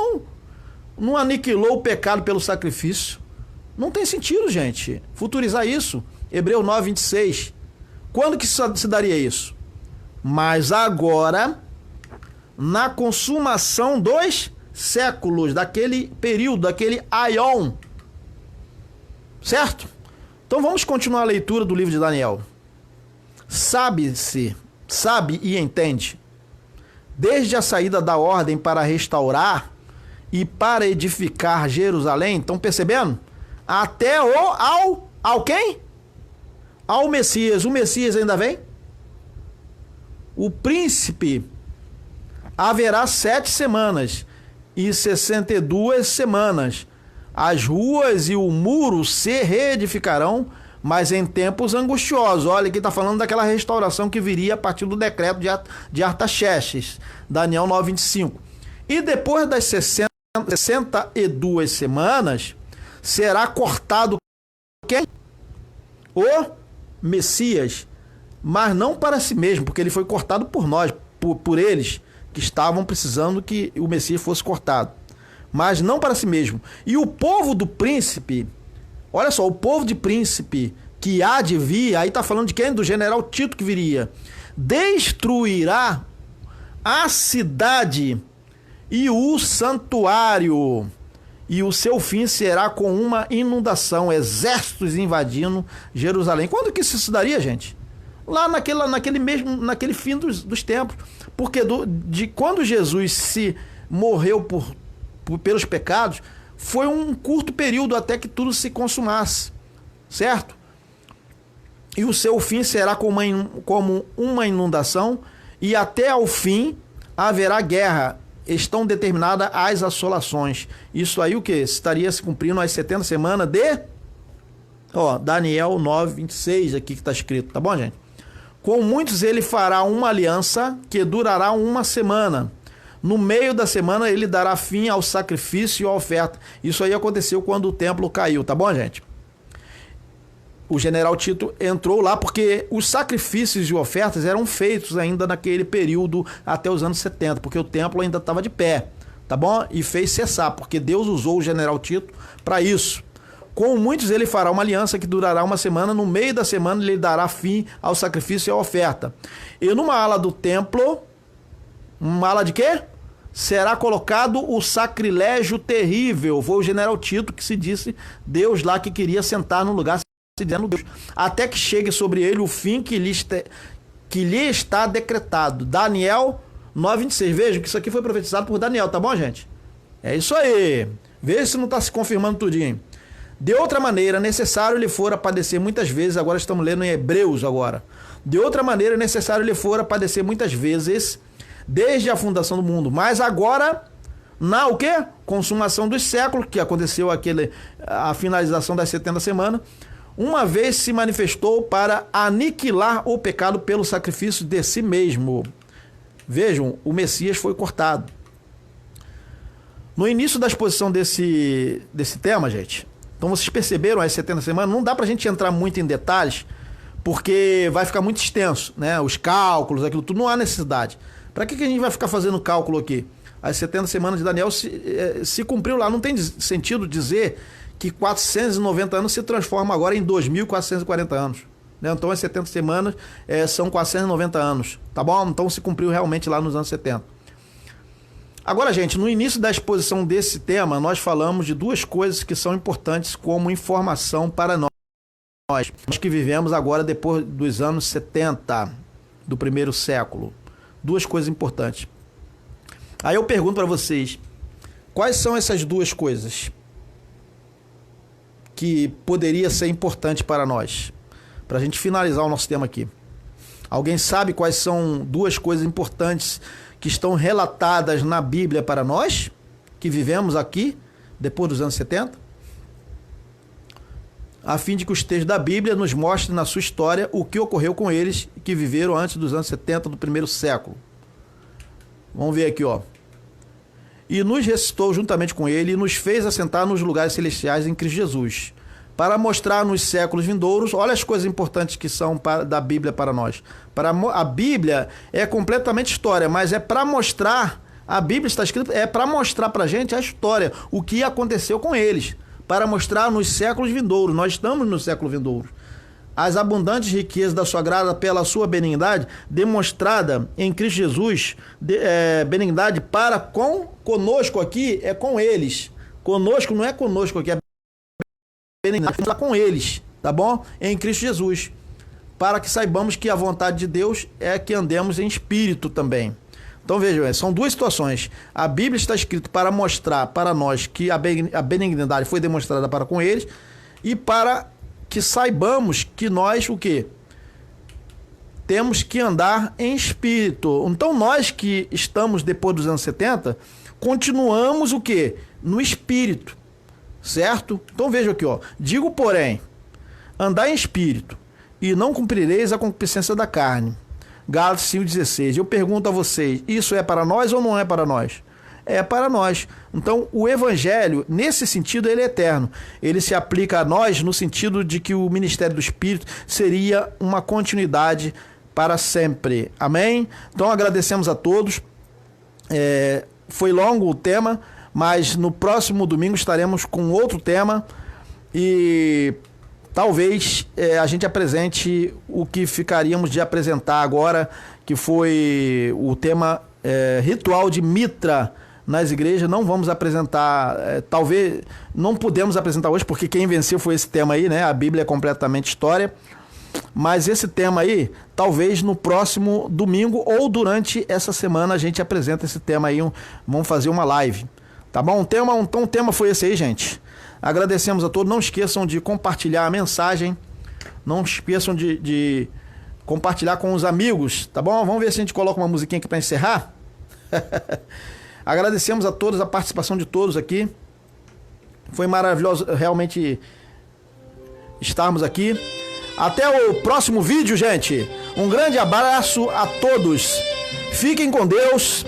não aniquilou o pecado pelo sacrifício. Não tem sentido, gente, futurizar isso. Hebreus 9, 26. Quando que se daria isso? Mas agora, na consumação dos séculos, daquele período, daquele aion. Certo? Então vamos continuar a leitura do livro de Daniel. Sabe e entende, desde a saída da ordem para restaurar e para edificar Jerusalém, estão percebendo? Até ao quem? Ao Messias. O Messias ainda vem? O príncipe haverá 7 semanas e 62 semanas. As ruas e o muro se reedificarão, mas em tempos angustiosos. Olha, aqui está falando daquela restauração que viria a partir do decreto de Artaxerxes, Daniel 9, 25. E depois das 62 semanas, será cortado quem? O Messias, mas não para si mesmo, porque ele foi cortado por nós, por eles, que estavam precisando que o Messias fosse cortado. Mas não para si mesmo. E o povo do príncipe, olha só, o povo de príncipe que há de vir, aí está falando de quem? Do general Tito que viria. Destruirá a cidade e o santuário. E o seu fim será com uma inundação, exércitos invadindo Jerusalém. Quando que isso se daria, gente? Lá naquele fim dos tempos. Porque de quando Jesus se morreu pelos pecados, foi um curto período até que tudo se consumasse, certo? E o seu fim será como uma inundação, e até ao fim haverá guerra. Estão determinadas as assolações. Isso aí o que? Estaria se cumprindo as 70 semanas de Daniel 9, 26, aqui que está escrito, tá bom, gente? Com muitos ele fará uma aliança que durará uma semana. No meio da semana ele dará fim ao sacrifício e à oferta. Isso aí aconteceu quando o templo caiu, tá bom, gente? o general Tito entrou lá porque os sacrifícios e ofertas eram feitos ainda naquele período até os anos 70, porque o templo ainda estava de pé, tá bom? E fez cessar, porque Deus usou o general Tito para isso. Com muitos ele fará uma aliança que durará uma semana, no meio da semana ele dará fim ao sacrifício e à oferta. E numa ala do templo, uma ala de quê? Será colocado o sacrilégio terrível. Foi o general Tito que se disse Deus lá que queria sentar no lugar se dizendo Deus, até que chegue sobre ele o fim que lhe está decretado. Daniel 9:26. Veja que isso aqui foi profetizado por Daniel, tá bom, gente? É isso aí. Veja se não está se confirmando tudinho. De outra maneira, necessário lhe fora padecer muitas vezes. Agora estamos lendo em Hebreus agora. De outra maneira, necessário lhe fora padecer muitas vezes desde a fundação do mundo. Mas agora, na o quê? Consumação dos séculos, que aconteceu a finalização das 70 semanas, uma vez se manifestou para aniquilar o pecado pelo sacrifício de si mesmo. Vejam, o Messias foi cortado. No início da exposição desse tema, gente, então vocês perceberam as 70 semanas, não dá pra gente entrar muito em detalhes, porque vai ficar muito extenso, né? Os cálculos, aquilo tudo, não há necessidade. Para que a gente vai ficar fazendo cálculo aqui? As 70 semanas de Daniel se cumpriu lá. Não tem sentido dizer que 490 anos se transforma agora em 2.440 anos. Né? Então as 70 semanas são 490 anos. Tá bom? Então se cumpriu realmente lá nos anos 70. Agora, gente, no início da exposição desse tema, nós falamos de duas coisas que são importantes como informação para nós que vivemos agora depois dos anos 70 do primeiro século. Duas coisas importantes. Aí eu pergunto para vocês, quais são essas duas coisas que poderia ser importante para nós? Para a gente finalizar o nosso tema aqui. Alguém sabe quais são duas coisas importantes que estão relatadas na Bíblia para nós, que vivemos aqui, depois dos anos 70? A fim de que os textos da Bíblia nos mostrem na sua história o que ocorreu com eles que viveram antes dos anos 70 do primeiro século. Vamos ver aqui, ó. E nos ressuscitou juntamente com ele e nos fez assentar nos lugares celestiais em Cristo Jesus, para mostrar nos séculos vindouros, olha as coisas importantes que são da Bíblia para nós. A Bíblia é completamente história, mas é para mostrar, a Bíblia está escrita, é para mostrar para a gente a história, o que aconteceu com eles, para mostrar nos séculos vindouros. Nós estamos no século vindouro. As abundantes riquezas da sua graça pela sua benignidade, demonstrada em Cristo Jesus, benignidade para conosco aqui, é com eles. Conosco não é conosco aqui, é benignidade com eles, tá bom? Em Cristo Jesus. Para que saibamos que a vontade de Deus é que andemos em espírito também. Então vejam, são duas situações. A Bíblia está escrita para mostrar para nós que a benignidade foi demonstrada para com eles e para que saibamos que nós, o quê? Temos que andar em espírito. Então nós que estamos depois dos anos 70, continuamos o quê? No espírito, certo? Então vejam aqui, ó. Digo, porém, andar em espírito e não cumprireis a concupiscência da carne. Gálatas 5,16. Eu pergunto a vocês, isso é para nós ou não é para nós? É para nós. Então, o evangelho, nesse sentido, ele é eterno. Ele se aplica a nós no sentido de que o ministério do Espírito seria uma continuidade para sempre. Amém? Então, agradecemos a todos. Foi longo o tema, mas no próximo domingo estaremos com outro tema e talvez a gente apresente o que ficaríamos de apresentar agora, que foi o tema ritual de Mitra nas igrejas. Não vamos apresentar, talvez não podemos apresentar hoje, porque quem venceu foi esse tema aí, né? A Bíblia é completamente história. Mas esse tema aí, talvez no próximo domingo ou durante essa semana a gente apresenta esse tema aí. Vamos fazer uma live, tá bom? Então o tema foi esse aí, gente. Agradecemos a todos. Não esqueçam de compartilhar a mensagem. Não esqueçam de compartilhar com os amigos, tá bom? Vamos ver se a gente coloca uma musiquinha aqui para encerrar. Agradecemos a todos, a participação de todos aqui. Foi maravilhoso realmente estarmos aqui. Até o próximo vídeo, gente. Um grande abraço a todos. Fiquem com Deus.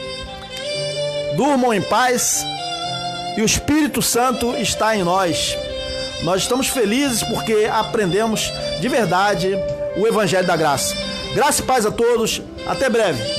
Durmam em paz. E o Espírito Santo está em nós. Nós estamos felizes porque aprendemos de verdade o Evangelho da Graça. Graça e paz a todos, até breve.